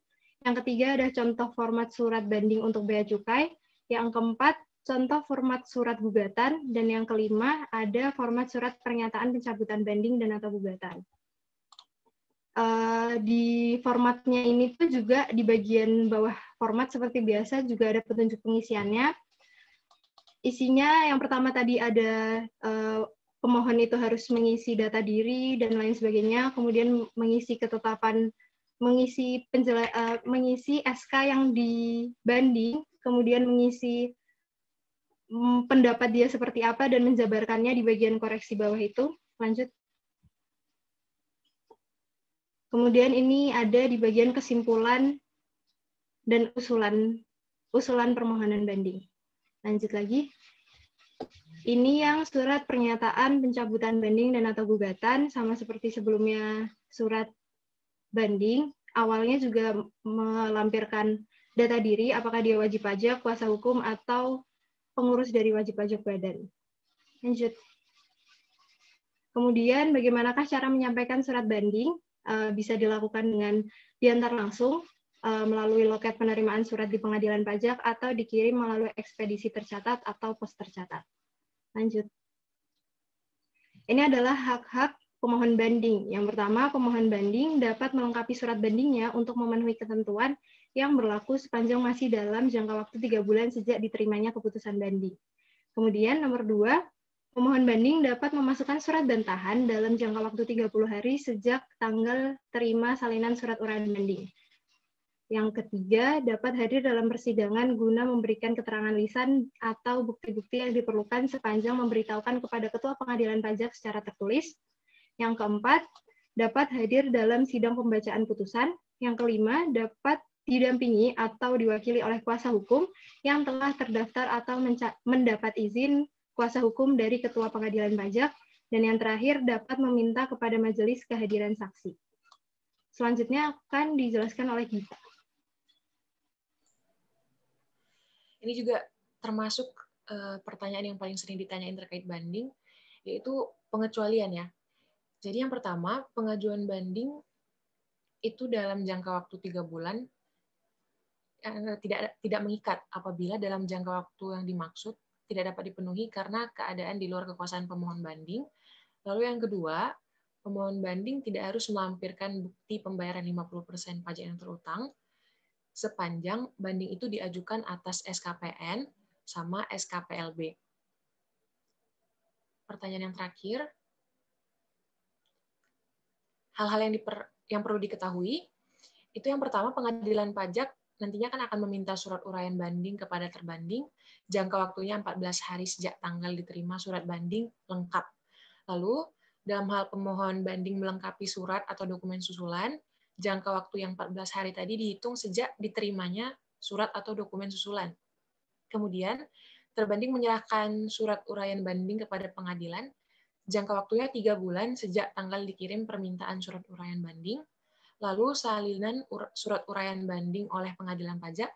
Yang ketiga ada contoh format surat banding untuk bea cukai. Yang keempat, contoh format surat gugatan. Dan yang kelima, ada format surat pernyataan pencabutan banding dan atau gugatan. Di formatnya ini tuh juga di bagian bawah format seperti biasa juga ada petunjuk pengisiannya. Isinya yang pertama tadi ada pemohon itu harus mengisi data diri dan lain sebagainya, kemudian mengisi ketetapan, mengisi SK yang dibanding, kemudian mengisi pendapat dia seperti apa dan menjabarkannya di bagian koreksi bawah itu. Lanjut. Kemudian ini ada di bagian kesimpulan dan usulan permohonan banding. Lanjut lagi. Ini yang surat pernyataan pencabutan banding dan atau gugatan, sama seperti sebelumnya surat banding. Awalnya juga melampirkan data diri, apakah dia wajib pajak, kuasa hukum, atau pengurus dari wajib pajak badan. Lanjut. Kemudian bagaimanakah cara menyampaikan surat banding? Bisa dilakukan dengan diantar langsung, melalui loket penerimaan surat di pengadilan pajak atau dikirim melalui ekspedisi tercatat atau pos tercatat. Lanjut. Ini adalah hak-hak pemohon banding. Yang pertama, pemohon banding dapat melengkapi surat bandingnya untuk memenuhi ketentuan yang berlaku sepanjang masih dalam jangka waktu 3 bulan sejak diterimanya keputusan banding. Kemudian nomor 2, pemohon banding dapat memasukkan surat bantahan dalam jangka waktu 30 hari sejak tanggal terima salinan surat uraian banding. Yang ketiga, dapat hadir dalam persidangan guna memberikan keterangan lisan atau bukti-bukti yang diperlukan sepanjang memberitahukan kepada Ketua Pengadilan Pajak secara tertulis. Yang keempat, dapat hadir dalam sidang pembacaan putusan. Yang kelima, dapat didampingi atau diwakili oleh kuasa hukum yang telah terdaftar atau mendapat izin kuasa hukum dari Ketua Pengadilan Pajak. Dan yang terakhir, dapat meminta kepada majelis kehadiran saksi. Selanjutnya akan dijelaskan oleh Gita. Ini juga termasuk pertanyaan yang paling sering ditanyain terkait banding, yaitu pengecualian ya. Jadi yang pertama, pengajuan banding itu dalam jangka waktu 3 bulan tidak mengikat apabila dalam jangka waktu yang dimaksud tidak dapat dipenuhi karena keadaan di luar kekuasaan pemohon banding. Lalu yang kedua, pemohon banding tidak harus melampirkan bukti pembayaran 50% pajak yang terutang sepanjang banding itu diajukan atas SKPN sama SKPLB. pertanyaan yang terakhir, hal-hal yang perlu diketahui, itu yang pertama, pengadilan pajak nantinya kan akan meminta surat uraian banding kepada terbanding, jangka waktunya 14 hari sejak tanggal diterima surat banding lengkap. Lalu, dalam hal pemohon banding melengkapi surat atau dokumen susulan, jangka waktu yang 14 hari tadi dihitung sejak diterimanya surat atau dokumen susulan. Kemudian, terbanding menyerahkan surat uraian banding kepada pengadilan, jangka waktunya 3 bulan sejak tanggal dikirim permintaan surat uraian banding. Lalu salinan surat uraian banding oleh pengadilan pajak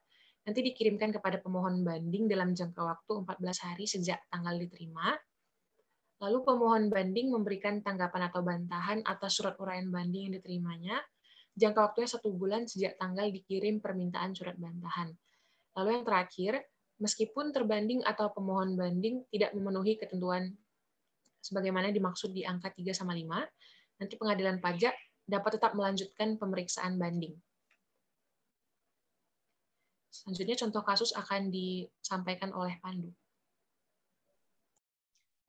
nanti dikirimkan kepada pemohon banding dalam jangka waktu 14 hari sejak tanggal diterima. Lalu pemohon banding memberikan tanggapan atau bantahan atas surat uraian banding yang diterimanya, jangka waktunya 1 bulan sejak tanggal dikirim permintaan surat bantahan. Lalu yang terakhir, meskipun terbanding atau pemohon banding tidak memenuhi ketentuan sebagaimana dimaksud di angka 3/5, nanti pengadilan pajak dapat tetap melanjutkan pemeriksaan banding. Selanjutnya contoh kasus akan disampaikan oleh Pandu.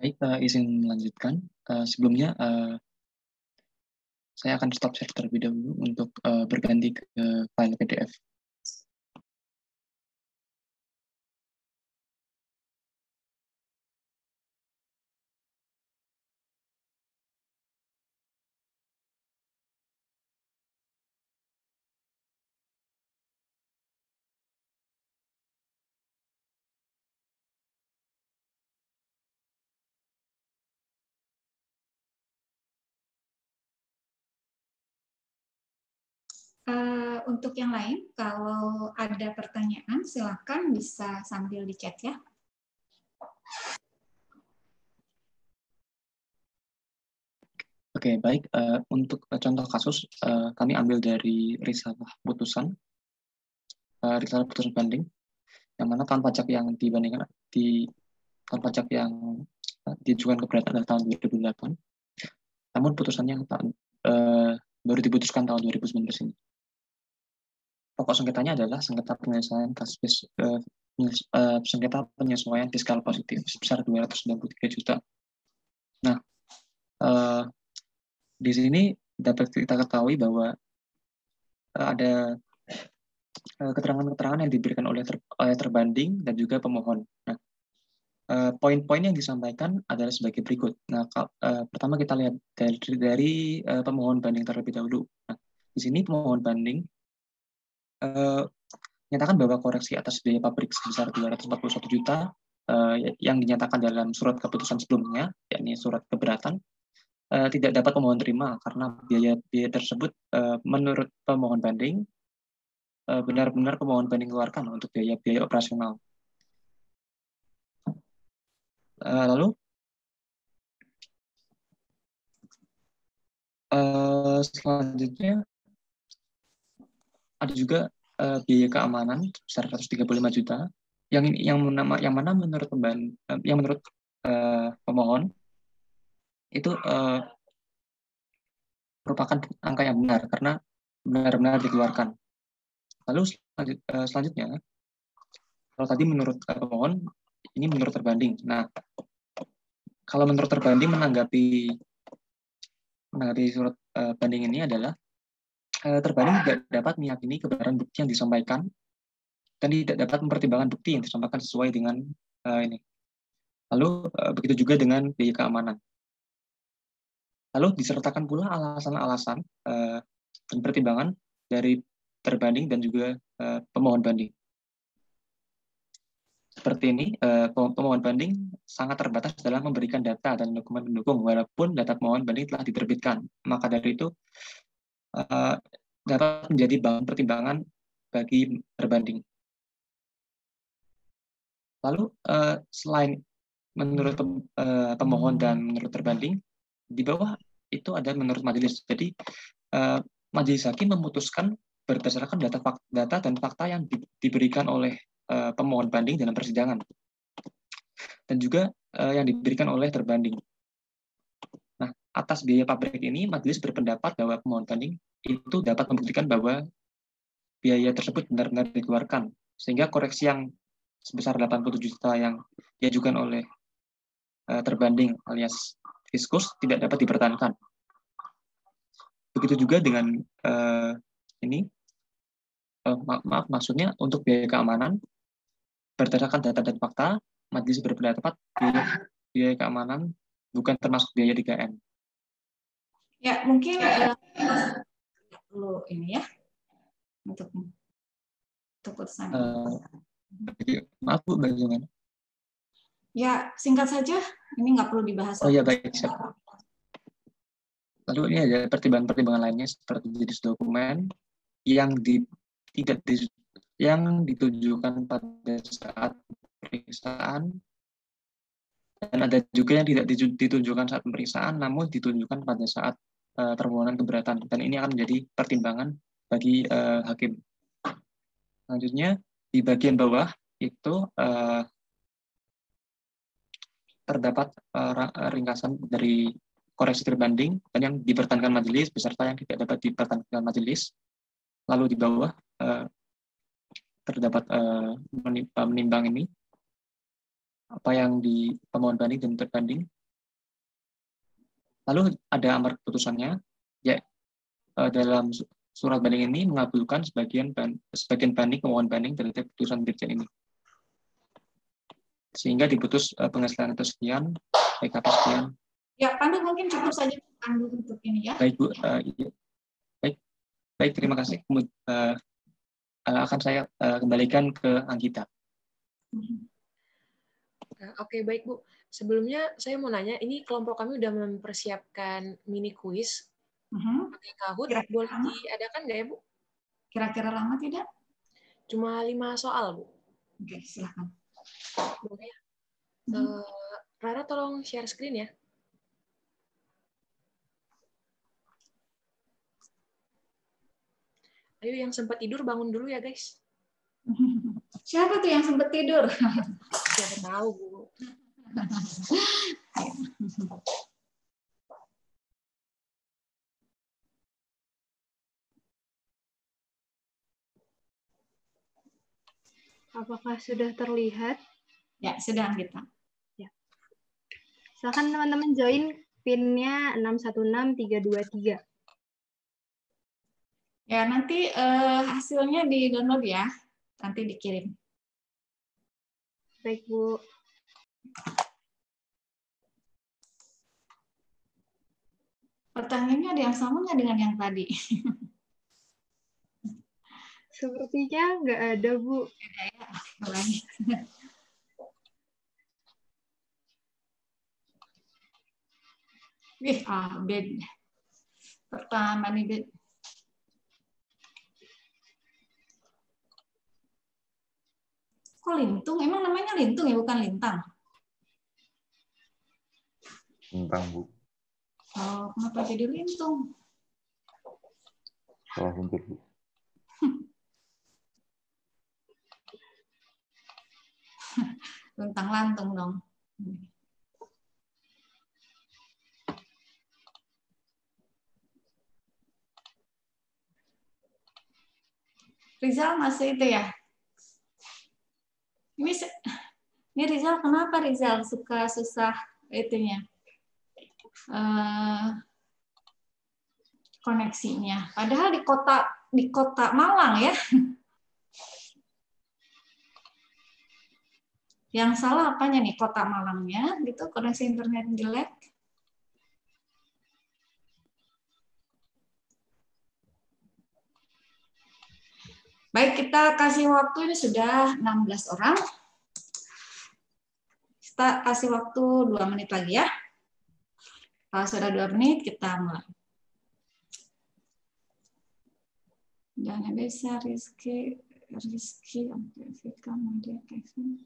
Baik, izin melanjutkan. Sebelumnya, saya akan stop share terlebih dahulu untuk berganti ke file PDF. Untuk yang lain, kalau ada pertanyaan, silakan bisa sambil di chat ya. Oke, baik. Untuk contoh kasus, kami ambil dari risalah putusan banding, yang mana tahun pajak yang dibandingkan tahun pajak yang diajukan keberatan adalah tahun 2008. Namun putusannya baru diputuskan tahun 2019 ini. Pokok sengketanya adalah sengketa penyelesaian kasus sengketa penyesuaian fiskal positif sebesar 293 juta. Nah, di sini dapat kita ketahui bahwa ada keterangan-keterangan yang diberikan oleh terbanding dan juga pemohon. Nah, poin-poin yang disampaikan adalah sebagai berikut. Nah, pertama kita lihat dari pemohon banding terlebih dahulu. Nah, di sini pemohon banding menyatakan bahwa koreksi atas biaya pabrik sebesar 241 juta yang dinyatakan dalam surat keputusan sebelumnya, yakni surat keberatan, tidak dapat pemohon terima karena biaya tersebut menurut pemohon banding benar-benar pemohon banding keluarkan untuk biaya operasional. Lalu selanjutnya ada juga biaya keamanan sebesar 135 juta yang mana menurut pemohon itu merupakan angka yang benar karena benar-benar dikeluarkan. Lalu selanjutnya, kalau tadi menurut pemohon, ini menurut terbanding. Nah, kalau menurut terbanding menanggapi surat banding ini adalah terbanding tidak dapat meyakini kebenaran bukti yang disampaikan dan tidak dapat mempertimbangkan bukti yang disampaikan sesuai dengan ini. Lalu begitu juga dengan biaya keamanan. Lalu disertakan pula alasan-alasan dan pertimbangan dari terbanding dan juga pemohon banding. Seperti ini, pemohon banding sangat terbatas dalam memberikan data dan dokumen pendukung, walaupun data pemohon banding telah diterbitkan. Maka dari itu, dapat menjadi bahan pertimbangan bagi terbanding. Lalu, selain menurut pemohon dan menurut terbanding, di bawah itu ada menurut majelis. Jadi, majelis hakim memutuskan berdasarkan data dan fakta yang diberikan oleh pemohon banding dalam persidangan dan juga yang diberikan oleh terbanding. Nah, atas biaya pabrik ini, majelis berpendapat bahwa pemohon banding itu dapat membuktikan bahwa biaya tersebut benar-benar dikeluarkan, sehingga koreksi yang sebesar 87 juta yang diajukan oleh terbanding alias viskus tidak dapat dipertahankan. Begitu juga dengan maksudnya untuk biaya keamanan berdasarkan data dan fakta, majelis berpendapat biaya keamanan bukan termasuk biaya 3M. Ya, mungkin perlu ini ya untuk putusan. Maaf Bu, bagaimana? Ya, singkat saja. Ini nggak perlu dibahas. Oh ya, baik. Lalu ini ada pertimbangan-pertimbangan lainnya seperti jenis dokumen yang yang ditujukan pada saat pemeriksaan, dan ada juga yang tidak ditunjukkan saat pemeriksaan namun ditunjukkan pada saat permohonan keberatan, dan ini akan menjadi pertimbangan bagi hakim. Selanjutnya di bagian bawah itu terdapat ringkasan dari koreksi terbanding dan yang dipertahankan majelis beserta yang tidak dapat dipertahankan majelis. Lalu di bawah terdapat menimbang ini apa yang di pemohon banding dan terbanding. Lalu ada amar putusannya, ya dalam surat banding ini mengabulkan sebagian banding pemohon banding terhadap putusan dirjen ini, sehingga diputus penghasilan itu sekian, PKP sekian. Ya, Pandu mungkin cukup saja Pandu untuk ini ya. Baik Bu, iya. Baik, terima kasih. Akan saya kembalikan ke Anggita. Oke, baik Bu. Sebelumnya saya mau nanya, ini kelompok kami udah mempersiapkan mini quiz pakai Kahoot. Boleh diadakan nggak ya Bu? Kira-kira lama tidak? Cuma 5 soal Bu. Oke, silakan. Boleh ya? Rara tolong share screen ya. Ayo yang sempat tidur bangun dulu ya guys. Siapa tuh yang sempat tidur? Siapa tahu Bu. Apakah sudah terlihat? Ya, sedang kita. Ya. Silakan teman-teman join PIN-nya 616323. Ya, nanti hasilnya di-download ya. Nanti dikirim. Baik, Bu. Pertanyaannya ada yang sama nggak dengan yang tadi? Sepertinya nggak ada, Bu. Ulangi. Bed. Pertama nih, Bed. Kok lintung? Emang namanya lintung ya, bukan lintang? Lintang, Bu. Oh, kenapa jadi lintung? Salah untuk Bu. Luntang lantung dong. Rizal masih itu ya? Ini Rizal kenapa Rizal suka susah itunya koneksinya? Padahal di kota Malang ya. Yang salah apanya nih, kota Malangnya gitu, koneksi internet jelek? Baik, kita kasih waktu, ini sudah 16 orang. Kita kasih waktu 2 menit lagi ya. Kalau sudah 2 menit, kita mulai. Dana Desa, Rizky, Amplifika, Media, Kevin.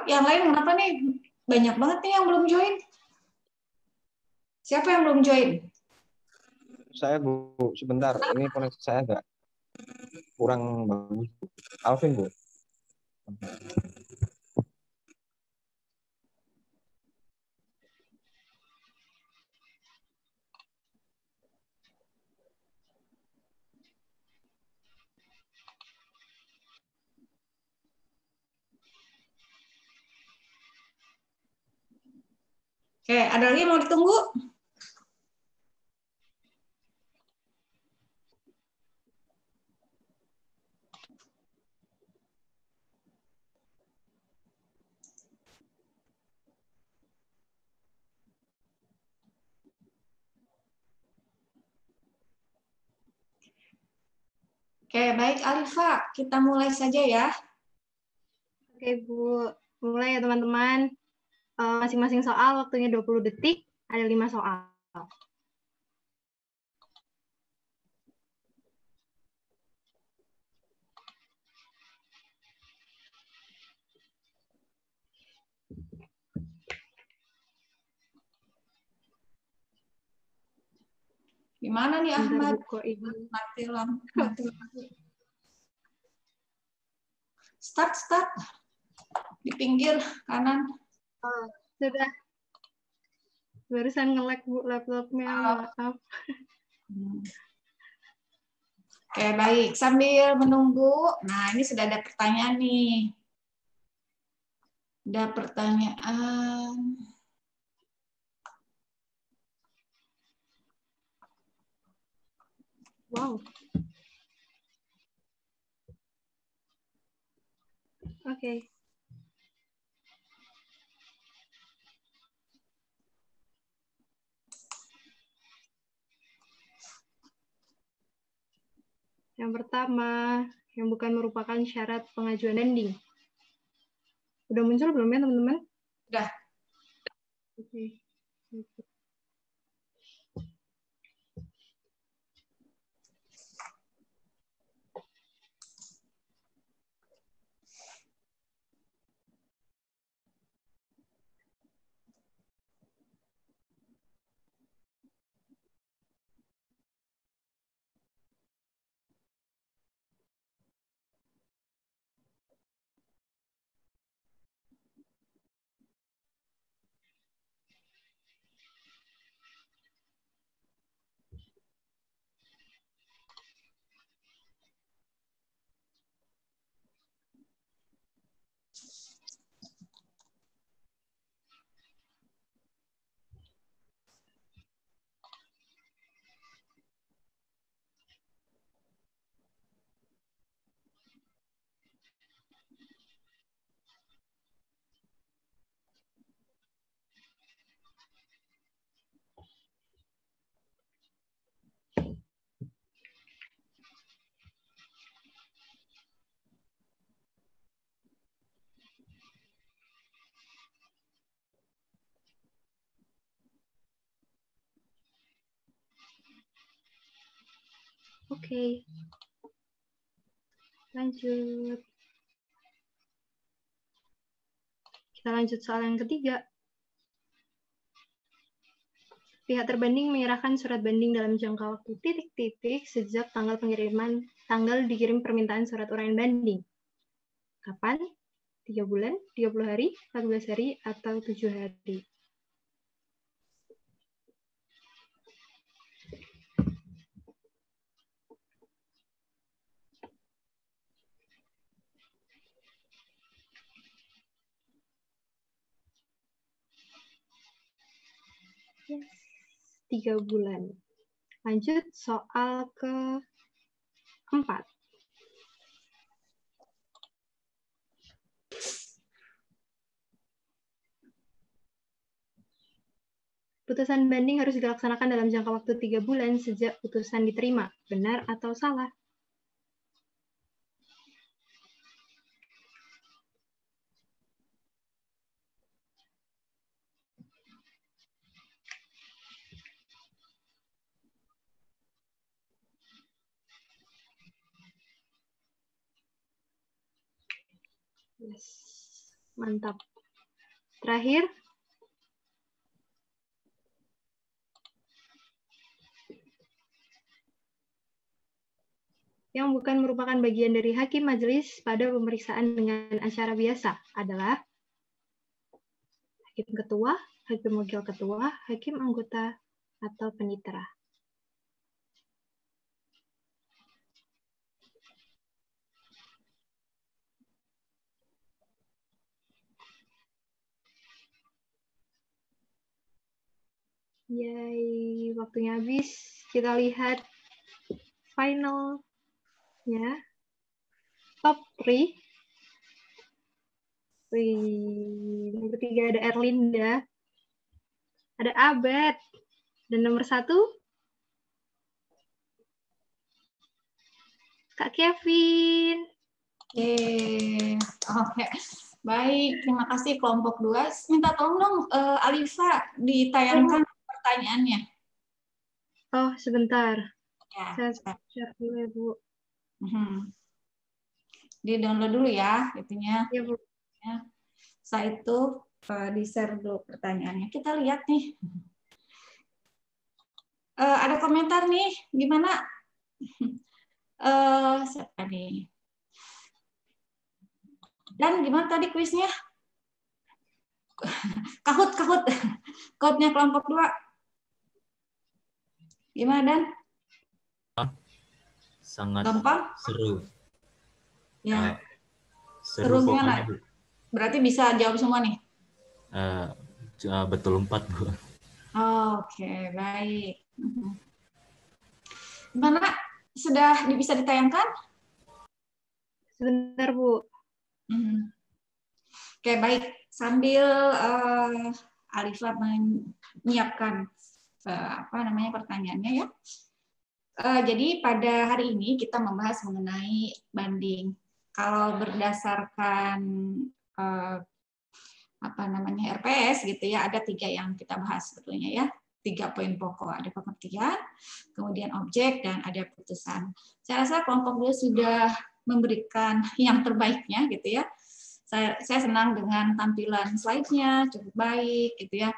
yang lain kenapa nih? Banyak banget nih yang belum join. Siapa yang belum join? Saya Bu, sebentar. Ini koneksi saya agak kurang bagus. Alvin Bu. Oke, ada lagi yang mau ditunggu? Oke, baik Alifa, kita mulai saja ya. Oke, Bu. Mulai ya, teman-teman. Masing-masing soal waktunya 20 detik, ada 5 soal. Gimana nih Bentar, Ahmad? Bu, kok ini. Mati lampu. Start. Di pinggir kanan. Sudah. Barusan nge-lag, Bu, laptopnya. Maaf. Oke, baik. Sambil menunggu, nah ini sudah ada pertanyaan nih. Ada pertanyaan. Wow. Oke. Yang pertama, yang bukan merupakan syarat pengajuan banding. Udah muncul belum ya, teman-teman? Udah. Oke. Oke. Lanjut. Kita lanjut soal yang ketiga. Pihak terbanding menyerahkan surat banding dalam jangka waktu titik-titik sejak tanggal dikirim permintaan surat uraian banding. Kapan? 3 bulan, 30 hari, 14 hari, atau 7 hari. Yes. 3 bulan. Lanjut soal ke-4. Putusan banding harus dilaksanakan dalam jangka waktu 3 bulan sejak putusan diterima. Benar atau salah? Yes. Mantap. terakhir, yang bukan merupakan bagian dari hakim majelis pada pemeriksaan dengan acara biasa adalah hakim ketua, hakim wakil ketua, hakim anggota, atau penitra. Yay, waktunya habis. Kita lihat finalnya. Top 3. Nomor 3 ada Erlinda. Ada Abed. Dan nomor 1 Kak Kevin. Oke. Baik, terima kasih kelompok 2. Minta tolong dong Alifa ditayangkan pertanyaannya. Oh, sebentar. Ya. Saya share dulu ya, Bu. Di-download dulu ya, itunya. Ya, Bu. Ya. Setelah itu di-share dulu pertanyaannya. Kita lihat nih. Ada komentar nih, gimana? Siapa nih? Dan gimana tadi kuisnya? Kahutnya kelompok 2. Gimana, Dan? Sangat gampang? Seru. Ya. Seru gimana? pokoknya, Bu. Berarti bisa jawab semua nih? Betul 4, Bu. Oke, baik. Gimana? Sudah bisa ditayangkan? Sebentar, Bu. Oke, baik. Sambil Alifa menyiapkan pertanyaannya ya. Jadi pada hari ini kita membahas mengenai banding. Kalau berdasarkan RPS gitu ya, ada 3 yang kita bahas sebetulnya ya. 3 poin pokok, ada pengertian, kemudian objek, dan ada putusan. Saya rasa kelompok 2 sudah memberikan yang terbaiknya gitu ya. Saya senang dengan tampilan slide-nya, cukup baik gitu ya.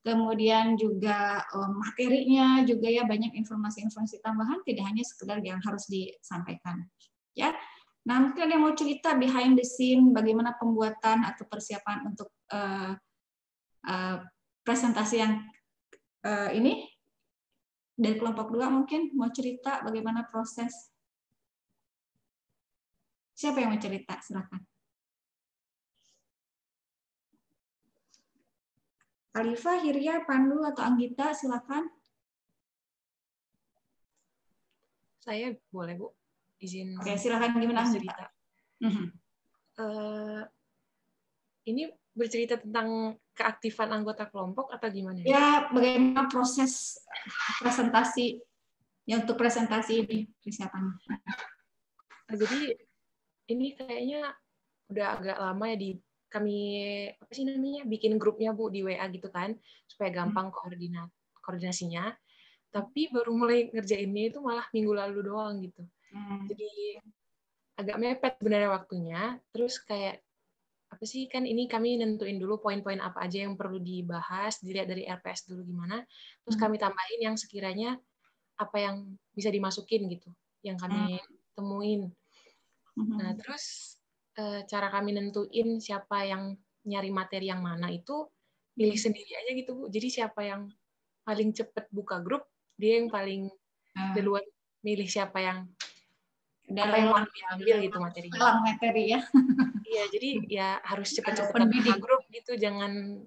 Kemudian juga materinya juga ya, banyak informasi-informasi tambahan, tidak hanya sekedar yang harus disampaikan. Ya. Nah, mungkin ada yang mau cerita behind the scene bagaimana pembuatan atau persiapan untuk presentasi yang ini dari kelompok 2 mungkin mau cerita bagaimana proses. Siapa yang mau cerita? Silakan. Alifa, Hirya, Pandu, atau Anggita, silakan. Saya boleh, Bu. Izin. Oke, silakan. Gimana Anggita? Ini bercerita tentang keaktifan anggota kelompok atau gimana? Ya, bagaimana proses presentasi ya, untuk presentasi ini persiapannya. Jadi ini kayaknya udah agak lama ya kami bikin grupnya, Bu, di WA gitu kan, supaya gampang koordinasinya. Tapi baru mulai ngerjainnya itu malah minggu lalu doang gitu. Jadi agak mepet sebenarnya waktunya. Terus kayak kan ini kami nentuin dulu poin-poin apa aja yang perlu dibahas, dilihat dari RPS dulu gimana. Terus kami tambahin yang sekiranya apa yang bisa dimasukin gitu, yang kami temuin. Nah, terus cara kami nentuin siapa yang nyari materi yang mana itu pilih sendiri aja gitu, Bu. Jadi siapa yang paling cepat buka grup, dia yang paling duluan milih siapa yang apa yang mau diambil gitu materinya. Dalam materi ya. Iya, jadi ya harus cepat-cepat buka grup gitu, jangan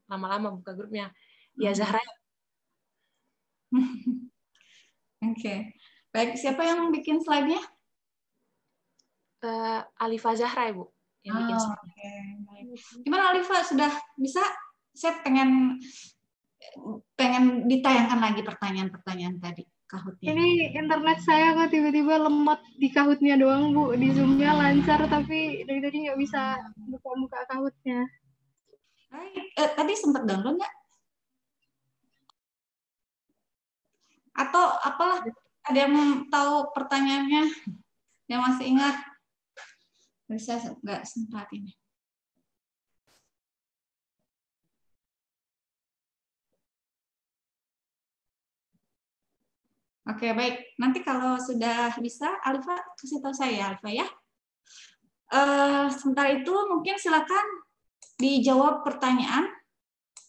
lama-lama buka grupnya. Ya, Zahra. Oke. Baik, siapa yang bikin slide-nya? Alifa Zahra, Bu, yang bikin slide. Baik. Gimana Alifa, sudah bisa? Saya pengen ditayangkan lagi pertanyaan-pertanyaan tadi. Kahutnya. Ini internet saya kok tiba-tiba lemot di Kahutnya doang, Bu. Di Zoom-nya lancar, tapi dari tadi nggak bisa buka Kahutnya. Baik. Tadi sempat download nggak? Atau apalah, ada yang tahu pertanyaannya? Yang masih ingat? Bisa nggak sempat ini? Oke, baik. Nanti kalau sudah bisa, Alifa kasih tahu saya, Alifa ya. Sementara itu mungkin silakan dijawab pertanyaan,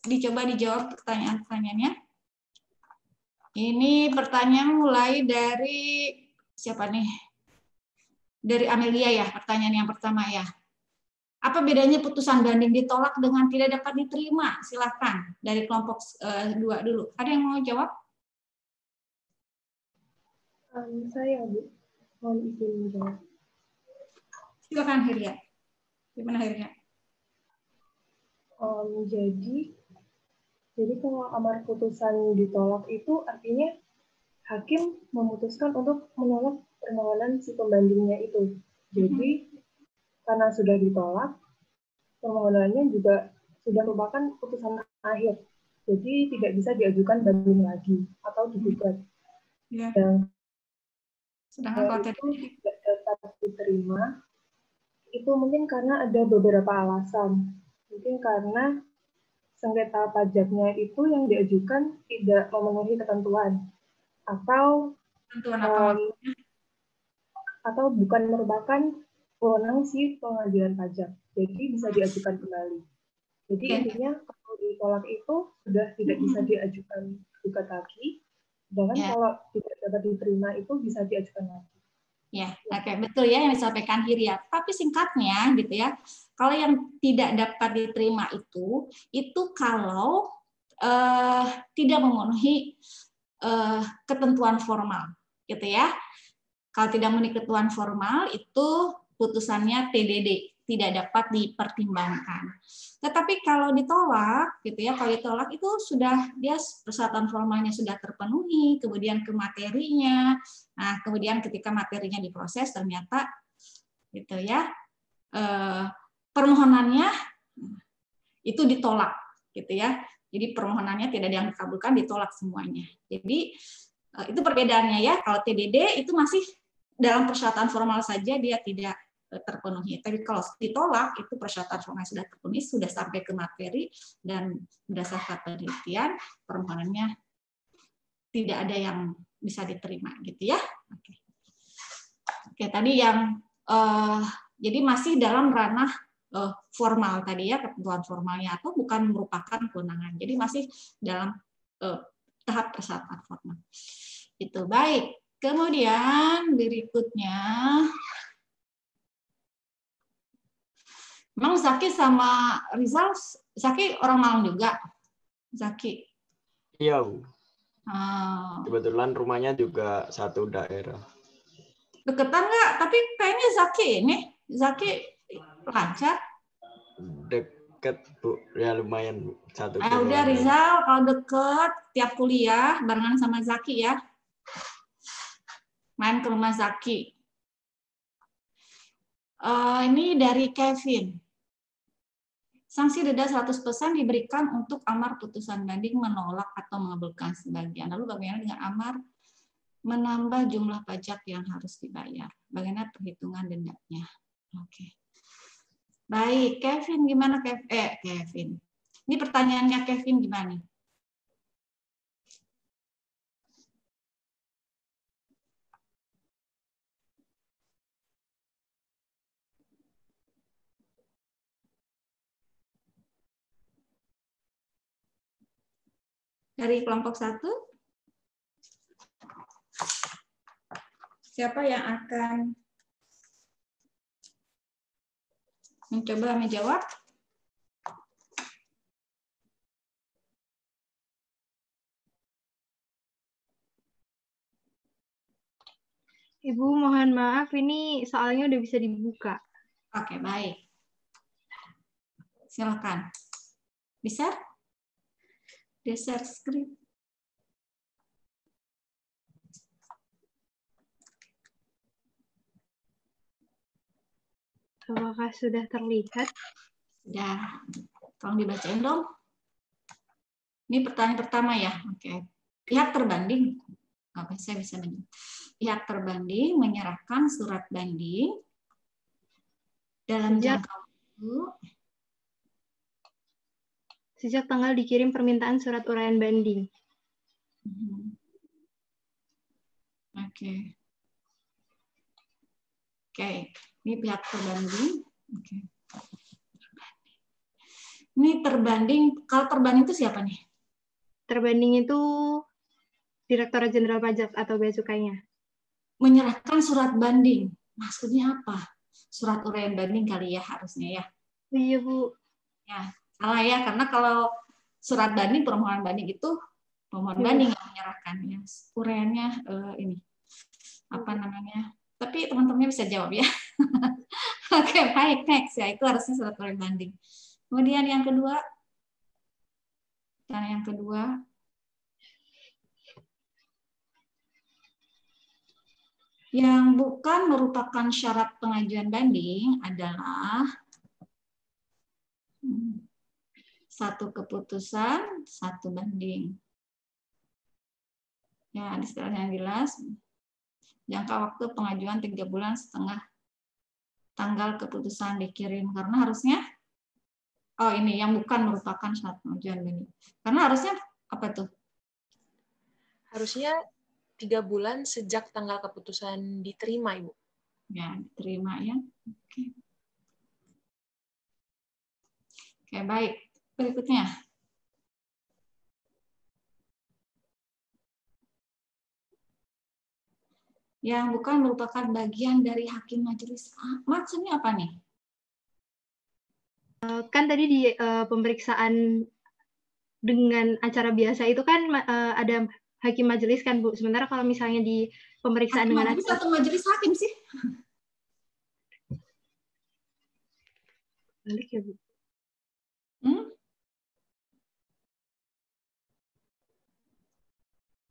dicoba dijawab pertanyaan-pertanyaannya. Ini pertanyaan mulai dari siapa nih? Dari Amelia ya, pertanyaan yang pertama ya. Apa bedanya putusan banding ditolak dengan tidak dapat diterima? Silakan dari kelompok 2 dulu. Ada yang mau jawab? Saya, Bu. Mohon izin menjawab. Silakan Hirya. Gimana Hirya? Jadi kalau amar putusan ditolak itu artinya hakim memutuskan untuk menolak permohonan si pembandingnya itu. Jadi karena sudah ditolak, permohonannya juga sudah merupakan putusan akhir. Jadi tidak bisa diajukan banding lagi atau digugat. Ya. Dan sedangkan kalau itu tidak dapat diterima, itu mungkin karena ada beberapa alasan. Mungkin karena sengketa pajaknya itu yang diajukan tidak memenuhi ketentuan, atau atau bukan merupakan wewenang si pengadilan pajak, jadi bisa diajukan kembali. Jadi intinya kalau ditolak itu sudah tidak bisa diajukan gugat lagi, sedangkan kalau tidak dapat diterima itu bisa diajukan lagi. Ya, oke, betul ya yang disampaikan Hirya. Tapi singkatnya gitu ya, kalau yang tidak dapat diterima itu kalau tidak memenuhi ketentuan formal, gitu ya. Kalau tidak memenuhi ketentuan formal itu putusannya TDD, tidak dapat dipertimbangkan. Tetapi kalau ditolak, gitu ya, kalau ditolak itu sudah dia persyaratan formalnya sudah terpenuhi, kemudian ke materinya. Nah, kemudian ketika materinya diproses ternyata, gitu ya, permohonannya itu ditolak, gitu ya. Jadi permohonannya tidak ada yang dikabulkan, ditolak semuanya. Jadi itu perbedaannya ya. Kalau TDD itu masih dalam persyaratan formal saja dia tidak terpenuhi. Tapi kalau ditolak itu persyaratan formal sudah terpenuhi, sudah sampai ke materi dan berdasarkan penelitian permohonannya tidak ada yang bisa diterima, gitu ya. Oke, tadi yang jadi masih dalam ranah formal tadi ya, ketentuan formalnya atau bukan merupakan kewenangan. Jadi masih dalam tahap persyaratan formal. Itu baik. Kemudian berikutnya, Mang Zaki sama Rizal, Zaki orang Malang juga, Zaki. Iya, Bu. Kebetulan rumahnya juga satu daerah. Deketan nggak? Tapi kayaknya Zaki lancar. Deket, Bu. Ya lumayan, Bu. 1 kilo. Udah Rizal, kalau deket, tiap kuliah barengan sama Zaki ya. Main ke rumah Zaki. Ini dari Kevin. Sanksi denda 100% diberikan untuk amar putusan banding menolak atau mengabulkan sebagian. Lalu bagaimana dengan amar menambah jumlah pajak yang harus dibayar? Bagaimana perhitungan dendanya? Oke. Baik, Kevin gimana Kevin? Ini pertanyaannya Kevin gimana? Dari kelompok 1, siapa yang akan mencoba menjawab? Ibu, mohon maaf, ini soalnya udah bisa dibuka. Oke, baik. Silakan. Bisa? Share screen. Apakah sudah terlihat? Sudah. Tolong dibacain dong. Ini pertanyaan pertama ya. Oke. Pihak terbanding. Oke, saya bisa menjawab. Pihak terbanding menyerahkan surat banding dalam jangka waktu sejak tanggal dikirim permintaan surat uraian banding. Oke. Oke, ini pihak terbanding. Oke. Ini terbanding, kalau terbanding itu siapa nih? Terbanding itu Direktorat Jenderal Pajak atau Bea Cukainya. Menyerahkan surat banding. Maksudnya apa? Surat uraian banding kali ya harusnya ya. Iya, Bu. Ya, salah ya, karena kalau surat banding, permohonan banding itu pemohon banding yang menyerahkan ya. Uraiannya ini apa namanya? Tapi teman-temannya bisa jawab ya. Oke, baik, next ya. Itu harusnya surat uraian banding. Kemudian yang kedua, yang bukan merupakan syarat pengajuan banding adalah satu keputusan, satu banding. Ya, di yang jelas. Jangka waktu pengajuan 3 bulan setengah tanggal keputusan dikirim. Karena harusnya, oh ini yang bukan merupakan syarat pengajuan banding. Karena harusnya apa tuh? Harusnya 3 bulan sejak tanggal keputusan diterima, Ibu. Ya, diterima ya. Oke. Oke, baik. Berikutnya. Yang bukan merupakan bagian dari hakim majelis. Maksudnya apa nih? Kan tadi di pemeriksaan dengan acara biasa itu kan ada hakim majelis kan, Bu. Sementara kalau misalnya di pemeriksaan hakim dengan majelis atau majelis hakim sih? Balik ya, Bu.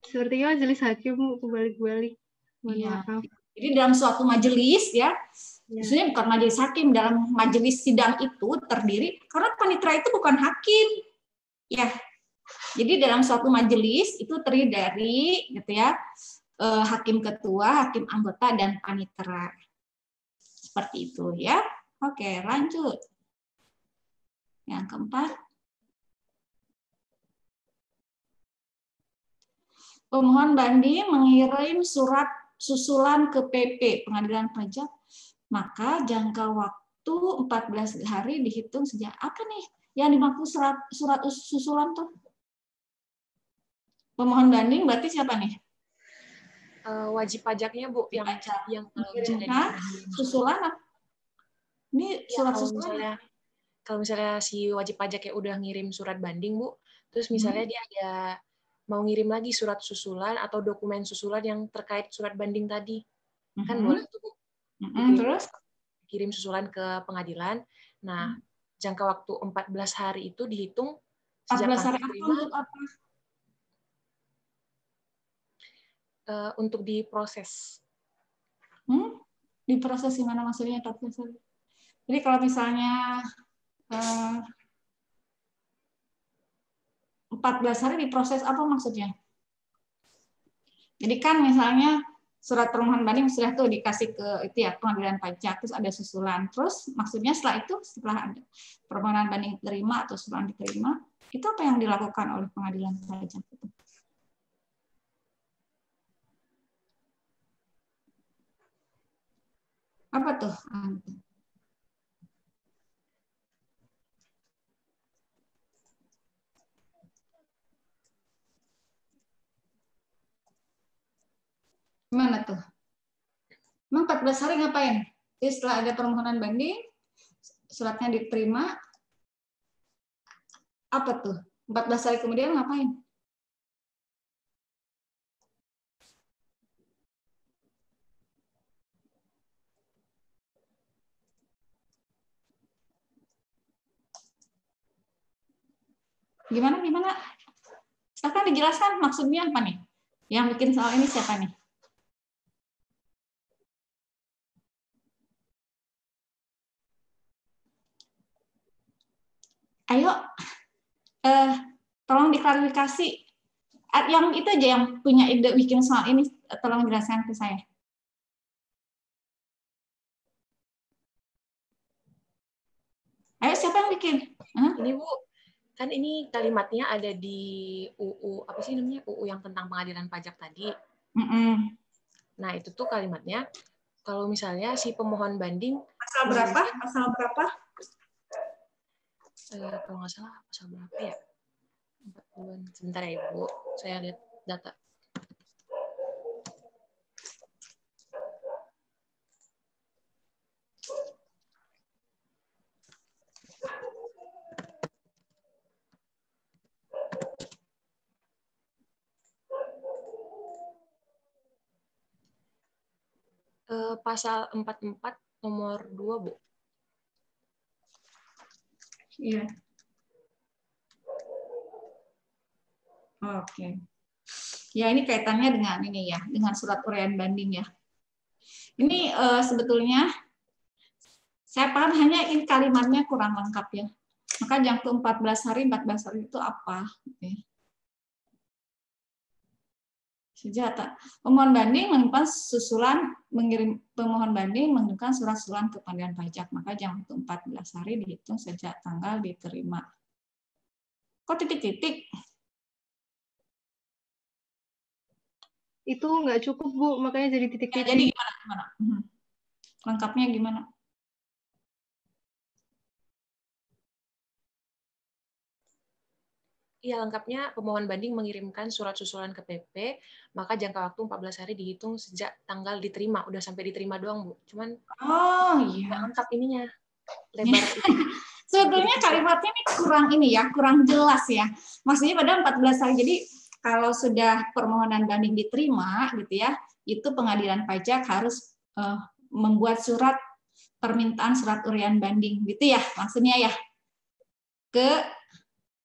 Sepertinya majelis hakim, Bu, kebalik-balik. Iya. Jadi dalam suatu majelis ya, maksudnya bukan majelis hakim, dalam majelis sidang itu terdiri karena panitera itu bukan hakim. Ya. Jadi dalam suatu majelis itu terdiri dari gitu ya, hakim ketua, hakim anggota dan panitera. Seperti itu ya. Oke, lanjut. Yang keempat. Pemohon banding mengirim surat susulan ke PP Pengadilan Pajak, maka jangka waktu 14 hari dihitung sejak apa nih yang dimaksud surat susulan tuh? Pemohon banding berarti siapa nih? Wajib pajaknya, Bu, yang susulan apa? Ini surat ya, susulan. Kalau misalnya si wajib pajaknya udah ngirim surat banding, Bu, terus misalnya dia ada mau ngirim lagi surat susulan atau dokumen susulan yang terkait surat banding tadi. Kan boleh tuh, Bu. Terus kirim susulan ke pengadilan. Nah, jangka waktu 14 hari itu dihitung 14 hari untuk apa? Untuk diproses. Diproses gimana maksudnya 14 hari? Jadi kalau misalnya 14 hari diproses apa maksudnya? Jadi kan misalnya surat permohonan banding sudah tuh dikasih ke itu ya Pengadilan Pajak, terus ada susulan. Terus maksudnya setelah itu, setelah ada permohonan banding diterima atau susulan diterima, itu apa yang dilakukan oleh Pengadilan Pajak itu? Apa tuh? Gimana tuh? Emang 14 hari ngapain? Jadi setelah ada permohonan banding, suratnya diterima, apa tuh? 14 hari kemudian ngapain? Gimana? Silakan dijelaskan maksudnya apa nih? Yang bikin soal ini siapa nih? Ayo, tolong diklarifikasi. Yang itu aja yang punya ide bikin soal ini, tolong jelaskan ke saya. Ayo, siapa yang bikin? Ini, Bu, kan ini kalimatnya ada di UU, apa sih namanya? UU yang tentang pengadilan pajak tadi. Nah, itu tuh kalimatnya kalau misalnya si pemohon banding Pasal berapa? Pasal berapa? Kalau nggak salah pasal berapa ya? 40-an. Sebentar ya Ibu, saya lihat data. Pasal 44 nomor 2, Bu. Iya. Oke. Ya, ini kaitannya dengan ini ya, dengan surat uraian banding ya. Ini sebetulnya saya paham hanya ini kalimatnya kurang lengkap ya. Maka jangka 14 hari itu apa? Oke. Senjata. Pemohon banding mengirimkan surat susulan ke pengadilan pajak, maka jangka 14 hari dihitung sejak tanggal diterima. Kok titik-titik? Itu nggak cukup, Bu, makanya jadi titik-titik. Jadi gimana? Lengkapnya gimana? Iya, lengkapnya pemohon banding mengirimkan surat susulan ke PP, maka jangka waktu 14 hari dihitung sejak tanggal diterima. Udah sampai diterima doang, Bu. Cuman iya. lengkap ininya. Lebar itu. Sebetulnya kalimatnya ini kurang jelas ya. Maksudnya pada 14 hari. Jadi kalau sudah permohonan banding diterima gitu ya, itu pengadilan pajak harus membuat surat permintaan surat uraian banding gitu ya. Maksudnya ya ke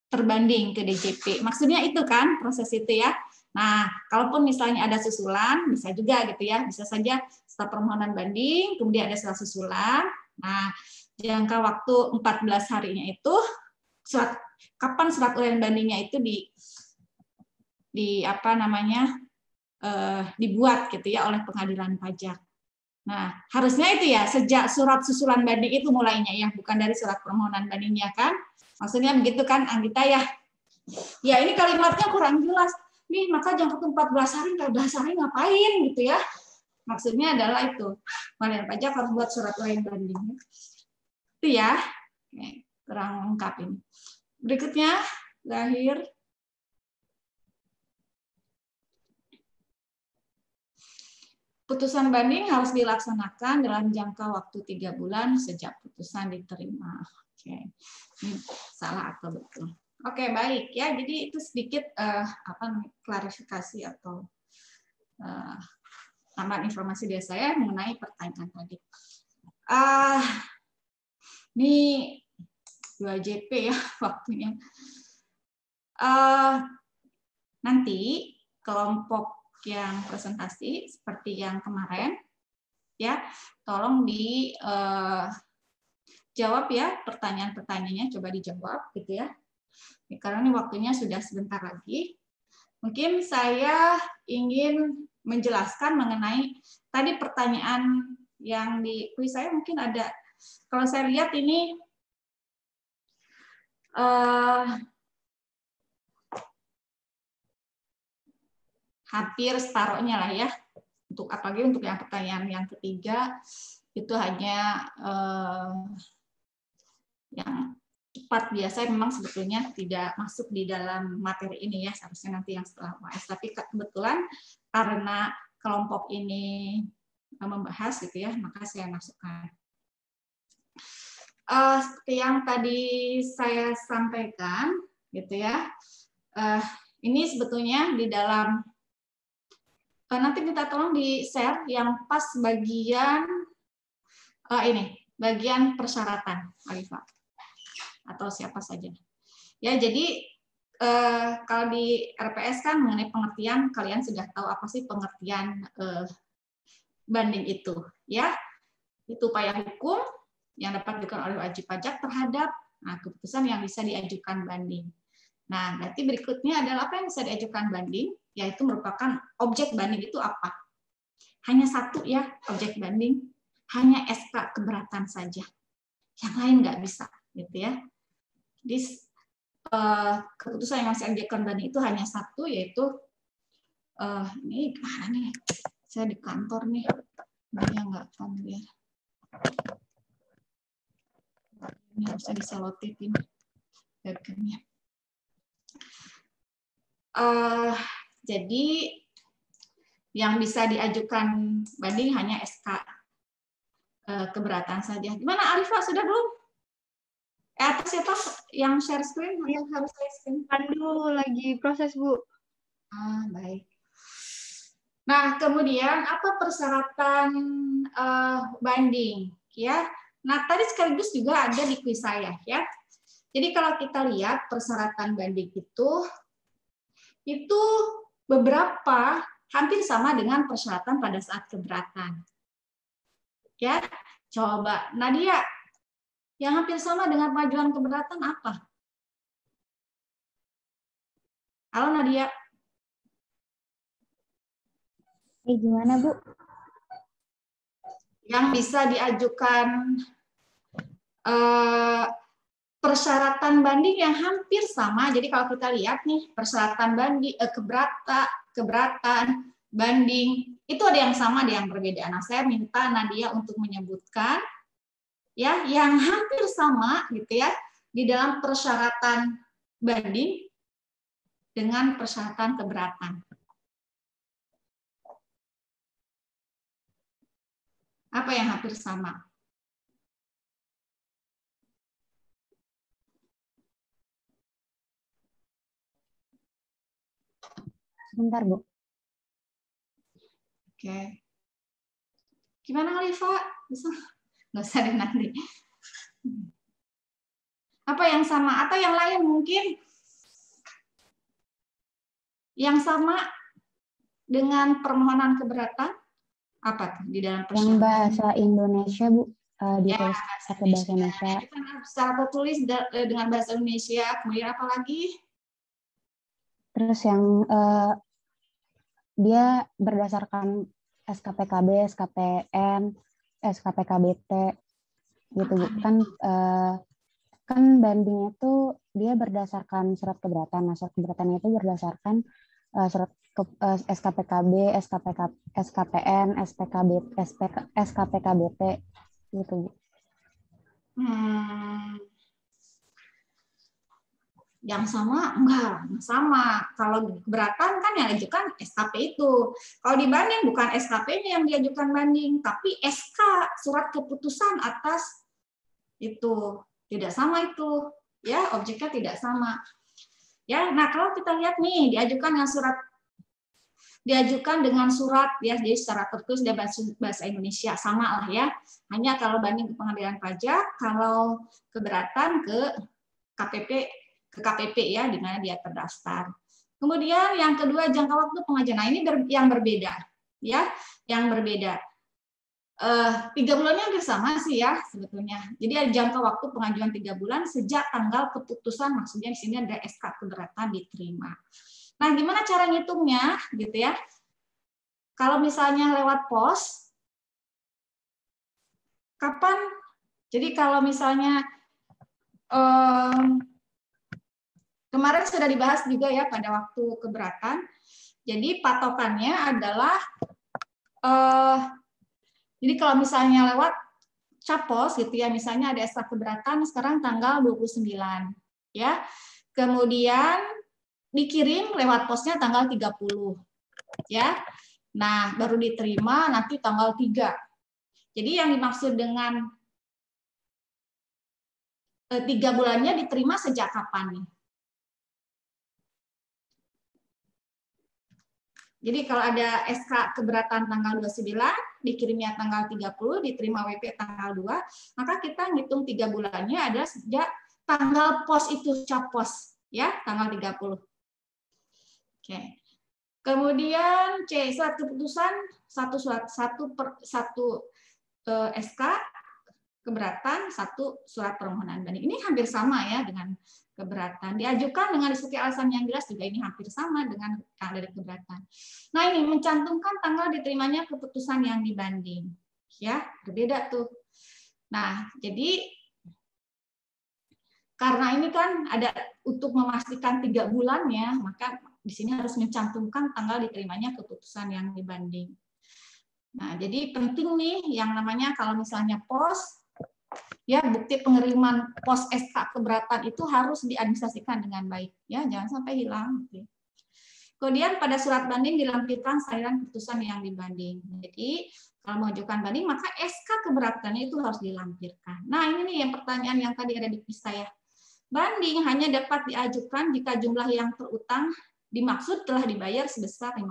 terbanding ke DJP. Maksudnya itu kan proses itu ya. Nah, kalaupun misalnya ada susulan, bisa juga gitu ya. Bisa saja setelah permohonan banding, kemudian ada surat susulan. Nah, jangka waktu 14 harinya itu kapan surat uraian bandingnya itu dibuat gitu ya oleh pengadilan pajak. Nah, harusnya itu ya sejak surat susulan banding itu mulainya ya, bukan dari surat permohonan bandingnya kan. Maksudnya begitu kan, Anggita ya? Ya, ini kalimatnya kurang jelas. Nih, maka jangka 14 hari ngapain gitu ya? Maksudnya adalah itu. Pengadilan pajak harus buat surat uraian banding. Itu ya. Kurang lengkap ini. Berikutnya, Zahir. Putusan banding harus dilaksanakan dalam jangka waktu 3 bulan sejak putusan diterima. Oke, ini salah atau betul? Oke, baik ya. Jadi itu sedikit klarifikasi atau tambahan informasi dari saya mengenai pertanyaan tadi. Ini 2 JP ya waktunya. Nanti kelompok yang presentasi seperti yang kemarin, ya, tolong jawab ya pertanyaan-pertanyaannya, coba dijawab gitu ya. Karena ini waktunya sudah sebentar lagi. Mungkin saya ingin menjelaskan mengenai tadi pertanyaan yang di kuis saya mungkin ada. Kalau saya lihat ini hampir separohnya lah ya. Apalagi untuk yang pertanyaan yang ketiga itu hanya yang cepat biasa memang sebetulnya tidak masuk di dalam materi ini ya, seharusnya nanti yang setelah UAS. Tapi kebetulan karena kelompok ini membahas gitu ya, maka saya masukkan. Seperti yang tadi saya sampaikan gitu ya, ini sebetulnya di dalam nanti minta tolong di share yang pas bagian ini, bagian persyaratan, Alifah atau siapa saja. Ya, jadi kalau di RPS kan mengenai pengertian, kalian sudah tahu apa sih pengertian banding itu, ya? Itu upaya hukum yang dapat dilakukan oleh wajib pajak terhadap keputusan yang bisa diajukan banding. Nah, berarti berikutnya adalah apa yang bisa diajukan banding, yaitu merupakan objek banding itu apa? Hanya satu ya objek banding, hanya SK keberatan saja. Yang lain nggak bisa, gitu ya. Jadi keputusan yang masih diajukan banding itu hanya satu, yaitu ini gimana nih? Saya di kantor nih, dia nggak familiar. Ini harusnya diselotipin webcamnya. Jadi yang bisa diajukan banding hanya SK keberatan saja. Gimana Arifah, sudah belum? Atas siapa yang share screen? Atau harus share screen? Pandu lagi proses, Bu. Baik. Nah, kemudian apa persyaratan banding? Ya, nah tadi sekaligus juga ada di kuis saya, ya. Jadi kalau kita lihat persyaratan banding itu beberapa hampir sama dengan persyaratan pada saat keberatan. Ya, coba Nadia, yang hampir sama dengan pengajuan keberatan apa? Halo Nadia. Gimana, Bu? Yang bisa diajukan persyaratan banding yang hampir sama. Jadi kalau kita lihat nih persyaratan banding keberatan banding itu ada yang sama, ada yang berbeda. Nah, saya minta Nadia untuk menyebutkan ya yang hampir sama gitu ya di dalam persyaratan banding dengan persyaratan keberatan. Apa yang hampir sama? Sebentar, Bu. Oke. Gimana Alifa? Bisa? Nggak usah deh nanti. Apa yang sama? Atau yang lain mungkin? Yang sama dengan permohonan keberatan? Apa tuh di dalam persyaratan? Yang bahasa Indonesia, Bu. Ditulis pakai bahasa Indonesia. Itu kan secara tertulis dengan bahasa Indonesia. Kemudian apa lagi? Terus yang dia berdasarkan SKPKB, SKPN, SKPKBT gitu, Bu. Kan bandingnya itu dia berdasarkan surat keberatan. Nah, surat keberatannya itu berdasarkan surat SKPKB, SKPN, SKPKBT gitu, Bu. Yang sama enggak sama. Kalau keberatan kan yang diajukan SKP itu. Kalau dibanding bukan SKP-nya yang diajukan banding, tapi SK surat keputusan atas itu tidak sama itu, ya objeknya tidak sama. Ya, nah kalau kita lihat nih diajukan dengan surat ya, jadi secara tertulis dan bahasa Indonesia sama lah ya. Hanya kalau banding ke pengadilan pajak, kalau keberatan ke KPP ya, di mana dia terdaftar. Kemudian yang kedua jangka waktu pengajuan. Nah ini yang berbeda ya, yang berbeda. 3 bulannya hampir sama sih ya sebetulnya. Jadi ada jangka waktu pengajuan 3 bulan sejak tanggal keputusan, maksudnya di sini ada SK keberatan diterima. Nah, gimana cara ngitungnya gitu ya? Kalau misalnya lewat pos, kapan? Jadi kalau misalnya kemarin sudah dibahas juga ya pada waktu keberatan. Jadi patokannya adalah jadi kalau misalnya lewat Capos gitu ya, misalnya ada SK keberatan sekarang tanggal 29 ya. Kemudian dikirim lewat posnya tanggal 30 ya. Nah, baru diterima nanti tanggal 3. Jadi yang dimaksud dengan 3 bulannya diterima sejak kapan nih? Jadi kalau ada SK keberatan tanggal 29, dikirimnya tanggal 30, diterima WP tanggal 2, maka kita ngitung 3 bulannya adalah sejak tanggal pos itu Capos ya, tanggal 30. Oke. Kemudian C, surat keputusan satu SK keberatan, 1 surat permohonan banding. Ini hampir sama ya dengan keberatan. Diajukan dengan disertai alasan yang jelas juga ini hampir sama dengan dari keberatan. Nah, ini mencantumkan tanggal diterimanya keputusan yang dibanding. Ya, berbeda tuh. Nah, jadi karena ini kan ada untuk memastikan 3 bulannya, maka di sini harus mencantumkan tanggal diterimanya keputusan yang dibanding. Nah, jadi penting nih yang namanya kalau misalnya pos, ya bukti pengiriman pos SK keberatan itu harus diadministrasikan dengan baik, ya jangan sampai hilang. Kemudian pada surat banding dilampirkan salinan putusan yang dibanding. Jadi kalau mengajukan banding maka SK keberatannya itu harus dilampirkan. Nah ini nih yang pertanyaan yang tadi ada di kuis saya. Banding hanya dapat diajukan jika jumlah yang terutang dimaksud telah dibayar sebesar 50%.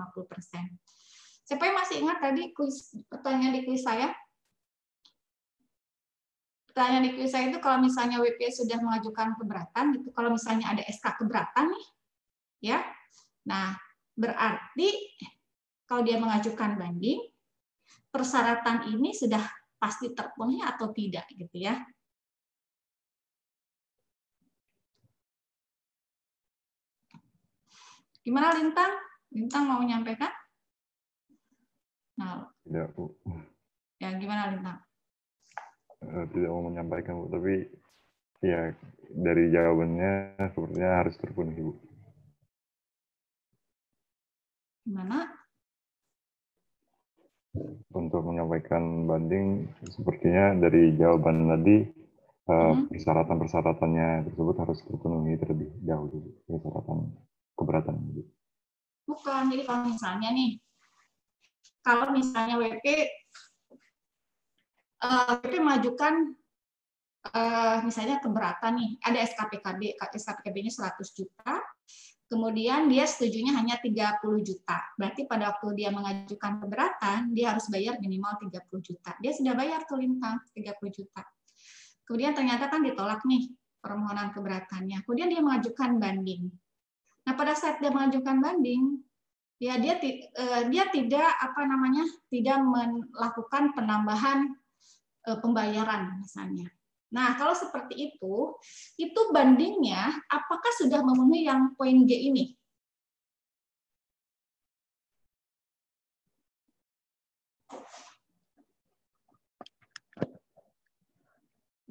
Siapa yang masih ingat tadi pertanyaan di kuis saya? Pertanyaan di kuis saya itu kalau misalnya WP sudah mengajukan keberatan, gitu. Kalau misalnya ada SK keberatan nih, ya. Nah, berarti kalau dia mengajukan banding, persyaratan ini sudah pasti terpenuhi atau tidak, gitu ya. Gimana Lintang? Lintang mau menyampaikan? Nah, tidak, Bu. Ya, gimana Lintang? Tidak mau menyampaikan, Bu, tapi ya dari jawabannya sepertinya harus terpenuhi, Bu. Gimana? Untuk menyampaikan banding, sepertinya dari jawaban tadi persyaratan-persyaratannya tersebut harus terpenuhi terlebih dahulu, persyaratan keberatan. Bukan, jadi kalau misalnya nih, kalau misalnya WP mengajukan misalnya keberatan nih, ada SKPKB, SKPKB-nya 100 juta, kemudian dia setujunya hanya 30 juta. Berarti pada waktu dia mengajukan keberatan, dia harus bayar minimal 30 juta. Dia sudah bayar tuh Lintang 30 juta. Kemudian ternyata kan ditolak nih permohonan keberatannya. Kemudian dia mengajukan banding. Nah, pada saat dia mengajukan banding, ya dia tidak tidak melakukan penambahan pembayaran misalnya. Nah, kalau seperti itu bandingnya apakah sudah memenuhi yang poin G ini?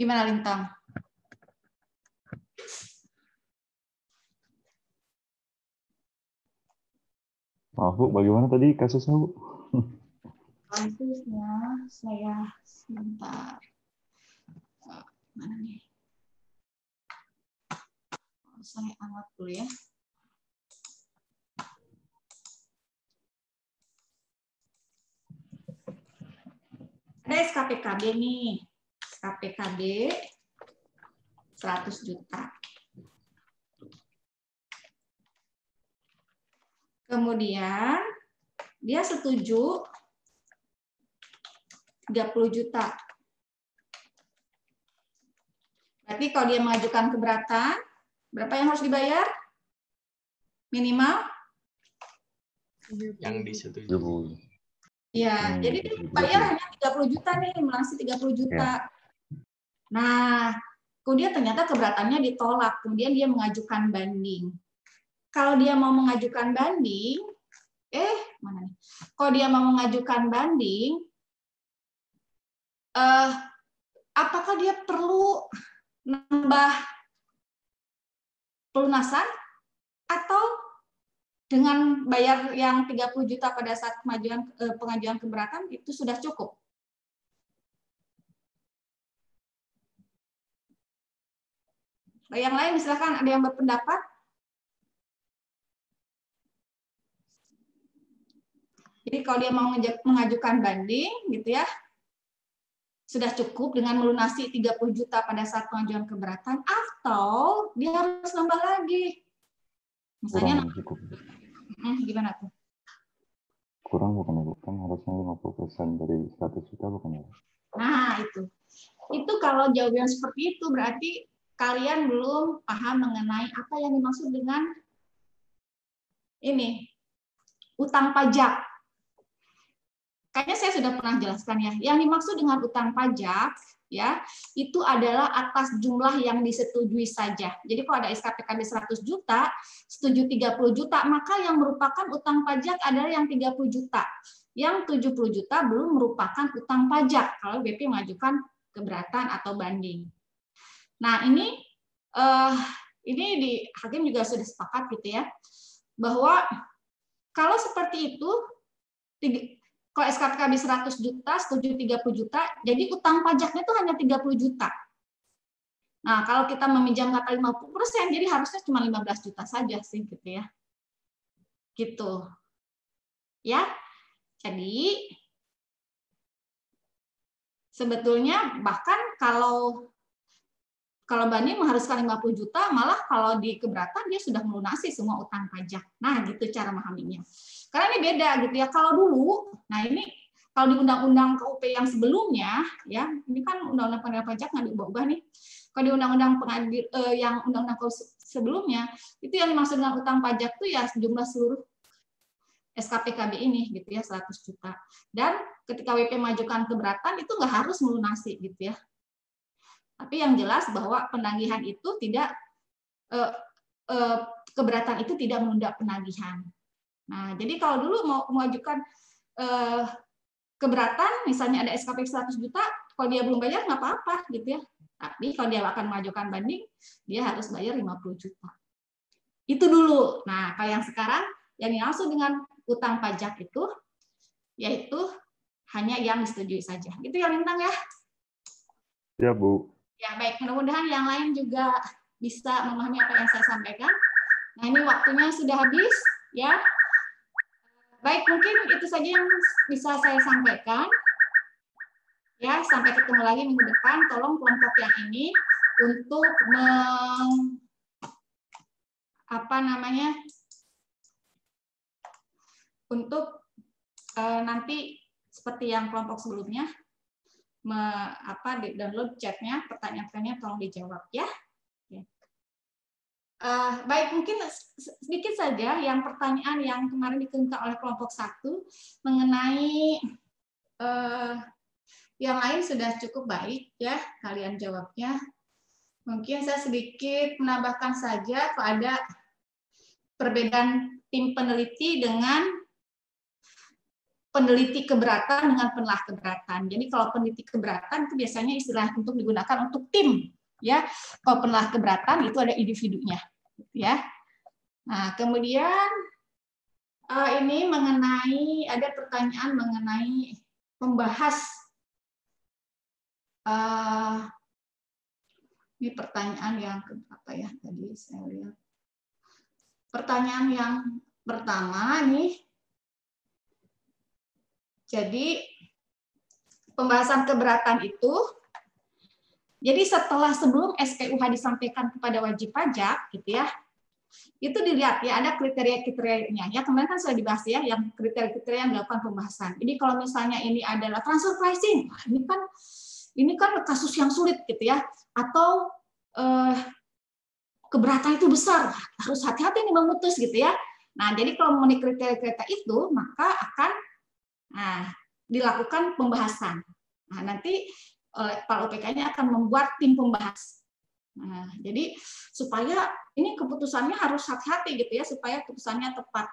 Gimana Lintang? Maaf, Bu, bagaimana tadi kasusnya, Bu? Kasusnya saya sebentar. Mana nih? Saya angkat dulu ya. Ada SKPKB nih. SKPKB 100 juta. Kemudian dia setuju 30 juta. Berarti kalau dia mengajukan keberatan, berapa yang harus dibayar? Minimal? Yang disetujui. Ya, jadi dia bayar hanya 30 juta nih, melangsi 30 juta. Nah, kemudian ternyata keberatannya ditolak, kemudian dia mengajukan banding. Kalau dia mau mengajukan banding, mana nih? Kalau dia mau mengajukan banding, apakah dia perlu nambah pelunasan atau dengan bayar yang 30 juta pada saat pengajuan keberatan itu sudah cukup? Yang lain silakan, ada yang berpendapat? Jadi kalau dia mau mengajukan banding gitu ya, sudah cukup dengan melunasi 30 juta pada saat pengajuan keberatan, atau dia harus nambah lagi. Misalnya gimana tuh? Kurang bukan, Bu? Kan harusnya 50% dari 100 juta bukan, ya? Nah, itu. Itu kalau jawaban seperti itu berarti kalian belum paham mengenai apa yang dimaksud dengan ini, utang pajak. Kayaknya saya sudah pernah jelaskan ya. Yang dimaksud dengan utang pajak ya, itu adalah atas jumlah yang disetujui saja. Jadi kalau ada SKPKB 100 juta, setuju 30 juta, maka yang merupakan utang pajak adalah yang 30 juta. Yang 70 juta belum merupakan utang pajak kalau BP mengajukan keberatan atau banding. Nah, ini di hakim juga sudah sepakat gitu ya, bahwa kalau seperti itu Kalau SKPKB 100 juta, setuju 30 juta, jadi utang pajaknya itu hanya 30 juta. Nah, kalau kita meminjam kata 50%, jadi harusnya cuma 15 juta saja sih, gitu ya. Gitu. Ya. Jadi, sebetulnya bahkan kalau banding mengharuskan 50 juta, malah kalau di keberatan dia sudah melunasi semua utang pajak. Nah, gitu cara memahaminya. Karena ini beda gitu ya. Kalau dulu, nah ini kalau di undang-undang KUP yang sebelumnya, ya ini kan undang-undang pengadaan pajak nggak diubah-ubah nih. Kalau di undang-undang yang undang-undang sebelumnya, itu yang dimaksud dengan utang pajak itu ya jumlah seluruh SKPKB ini gitu ya 100 juta. Dan ketika WP majukan keberatan itu nggak harus melunasi gitu ya. Tapi yang jelas bahwa penagihan itu tidak keberatan itu tidak menunda penagihan. Nah, jadi kalau dulu mau mengajukan keberatan, misalnya ada SKP 100 juta, kalau dia belum bayar nggak apa-apa gitu ya. Tapi kalau dia akan mengajukan banding, dia harus bayar 50 juta. Itu dulu. Nah, kalau yang sekarang yang dimaksud dengan utang pajak itu yaitu hanya yang disetujui saja. Itu ya Lintang ya? Ya, Bu. Ya, baik. Mudah-mudahan yang lain juga bisa memahami apa yang saya sampaikan. Nah, ini waktunya sudah habis, ya. Baik, mungkin itu saja yang bisa saya sampaikan. Ya, sampai ketemu lagi minggu depan. Tolong kelompok yang ini untuk nanti seperti yang kelompok sebelumnya, download chatnya, pertanyaan-pertanyaan tolong dijawab ya. Baik, mungkin sedikit saja yang pertanyaan yang kemarin dikemukakan oleh kelompok 1 mengenai yang lain sudah cukup baik ya kalian jawabnya. Mungkin saya sedikit menambahkan saja pada perbedaan tim peneliti dengan peneliti keberatan dengan penelah keberatan. Jadi kalau peneliti keberatan itu biasanya istilah untuk digunakan untuk tim, ya. Kalau penelah keberatan itu ada individunya, ya. Nah, kemudian ini ada pertanyaan mengenai membahas ini pertanyaan yang apa ya tadi saya lihat. Pertanyaan yang pertama nih. Jadi pembahasan keberatan itu, jadi sebelum SPUH disampaikan kepada wajib pajak, gitu ya, itu dilihat ya ada kriteria-kriterianya. Ya kemarin kan sudah dibahas ya, yang kriteria-kriteria yang dilakukan pembahasan. Jadi kalau misalnya ini adalah transfer pricing, nah, ini kan kasus yang sulit gitu ya, atau keberatan itu besar, harus hati-hati nih memutus gitu ya. Nah jadi kalau memenuhi kriteria-kriteria itu, maka akan dilakukan pembahasan. Nah, nanti Kepala OPK-nya akan membuat tim pembahas. Nah, jadi supaya ini keputusannya harus hati-hati gitu ya, supaya keputusannya tepat.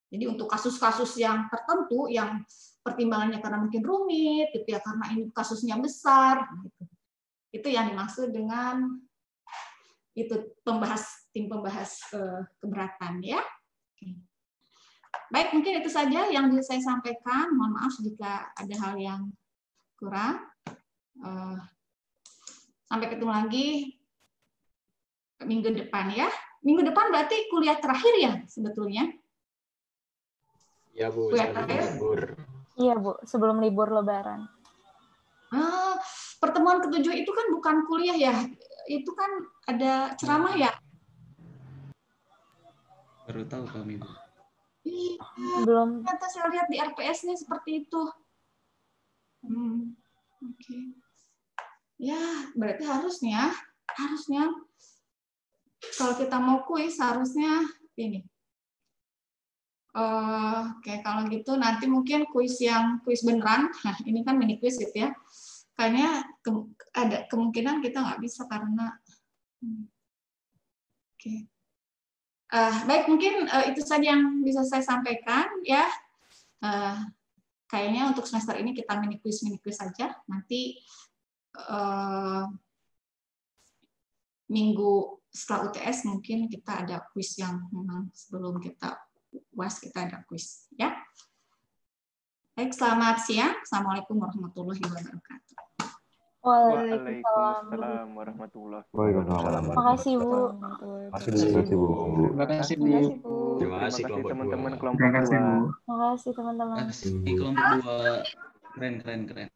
Jadi untuk kasus-kasus yang tertentu, yang pertimbangannya karena mungkin rumit, gitu ya, karena ini kasusnya besar, gitu. Itu yang dimaksud dengan itu tim pembahas keberatan ya. Baik, mungkin itu saja yang bisa saya sampaikan. Mohon maaf jika ada hal yang kurang. Sampai ketemu lagi minggu depan ya. Minggu depan berarti kuliah terakhir ya sebetulnya? Iya, Bu. Kuliah Sebelum terakhir? libur. Iya, Bu. Sebelum libur Lebaran. Pertemuan ke-7 itu kan bukan kuliah ya. Itu kan ada ceramah ya? Baru tahu kami, Bu. Iya, Belum. ternyata saya lihat di RPS-nya seperti itu. Oke. Ya, berarti harusnya kalau kita mau kuis harusnya ini. Oke, kalau gitu nanti mungkin kuis beneran. Nah, ini kan mini kuis gitu ya. Kayaknya ada kemungkinan kita nggak bisa karena. Oke. Baik, mungkin itu saja yang bisa saya sampaikan ya. Kayaknya untuk semester ini kita mini quiz saja. Nanti minggu setelah UTS mungkin kita ada quiz yang memang sebelum kita UAS kita ada quiz ya. Baik, selamat siang. Assalamualaikum warahmatullahi wabarakatuh. Waalaikumsalam warahmatullahi Waalaikumsalam. Terima kasih, Bu. Terima kasih, Bu. Terima kasih, Bu. Terima kasih kelompok teman-teman dua. kelompok Terima kasih, Bu. Terima kasih, teman-teman. Kelompok 2 keren.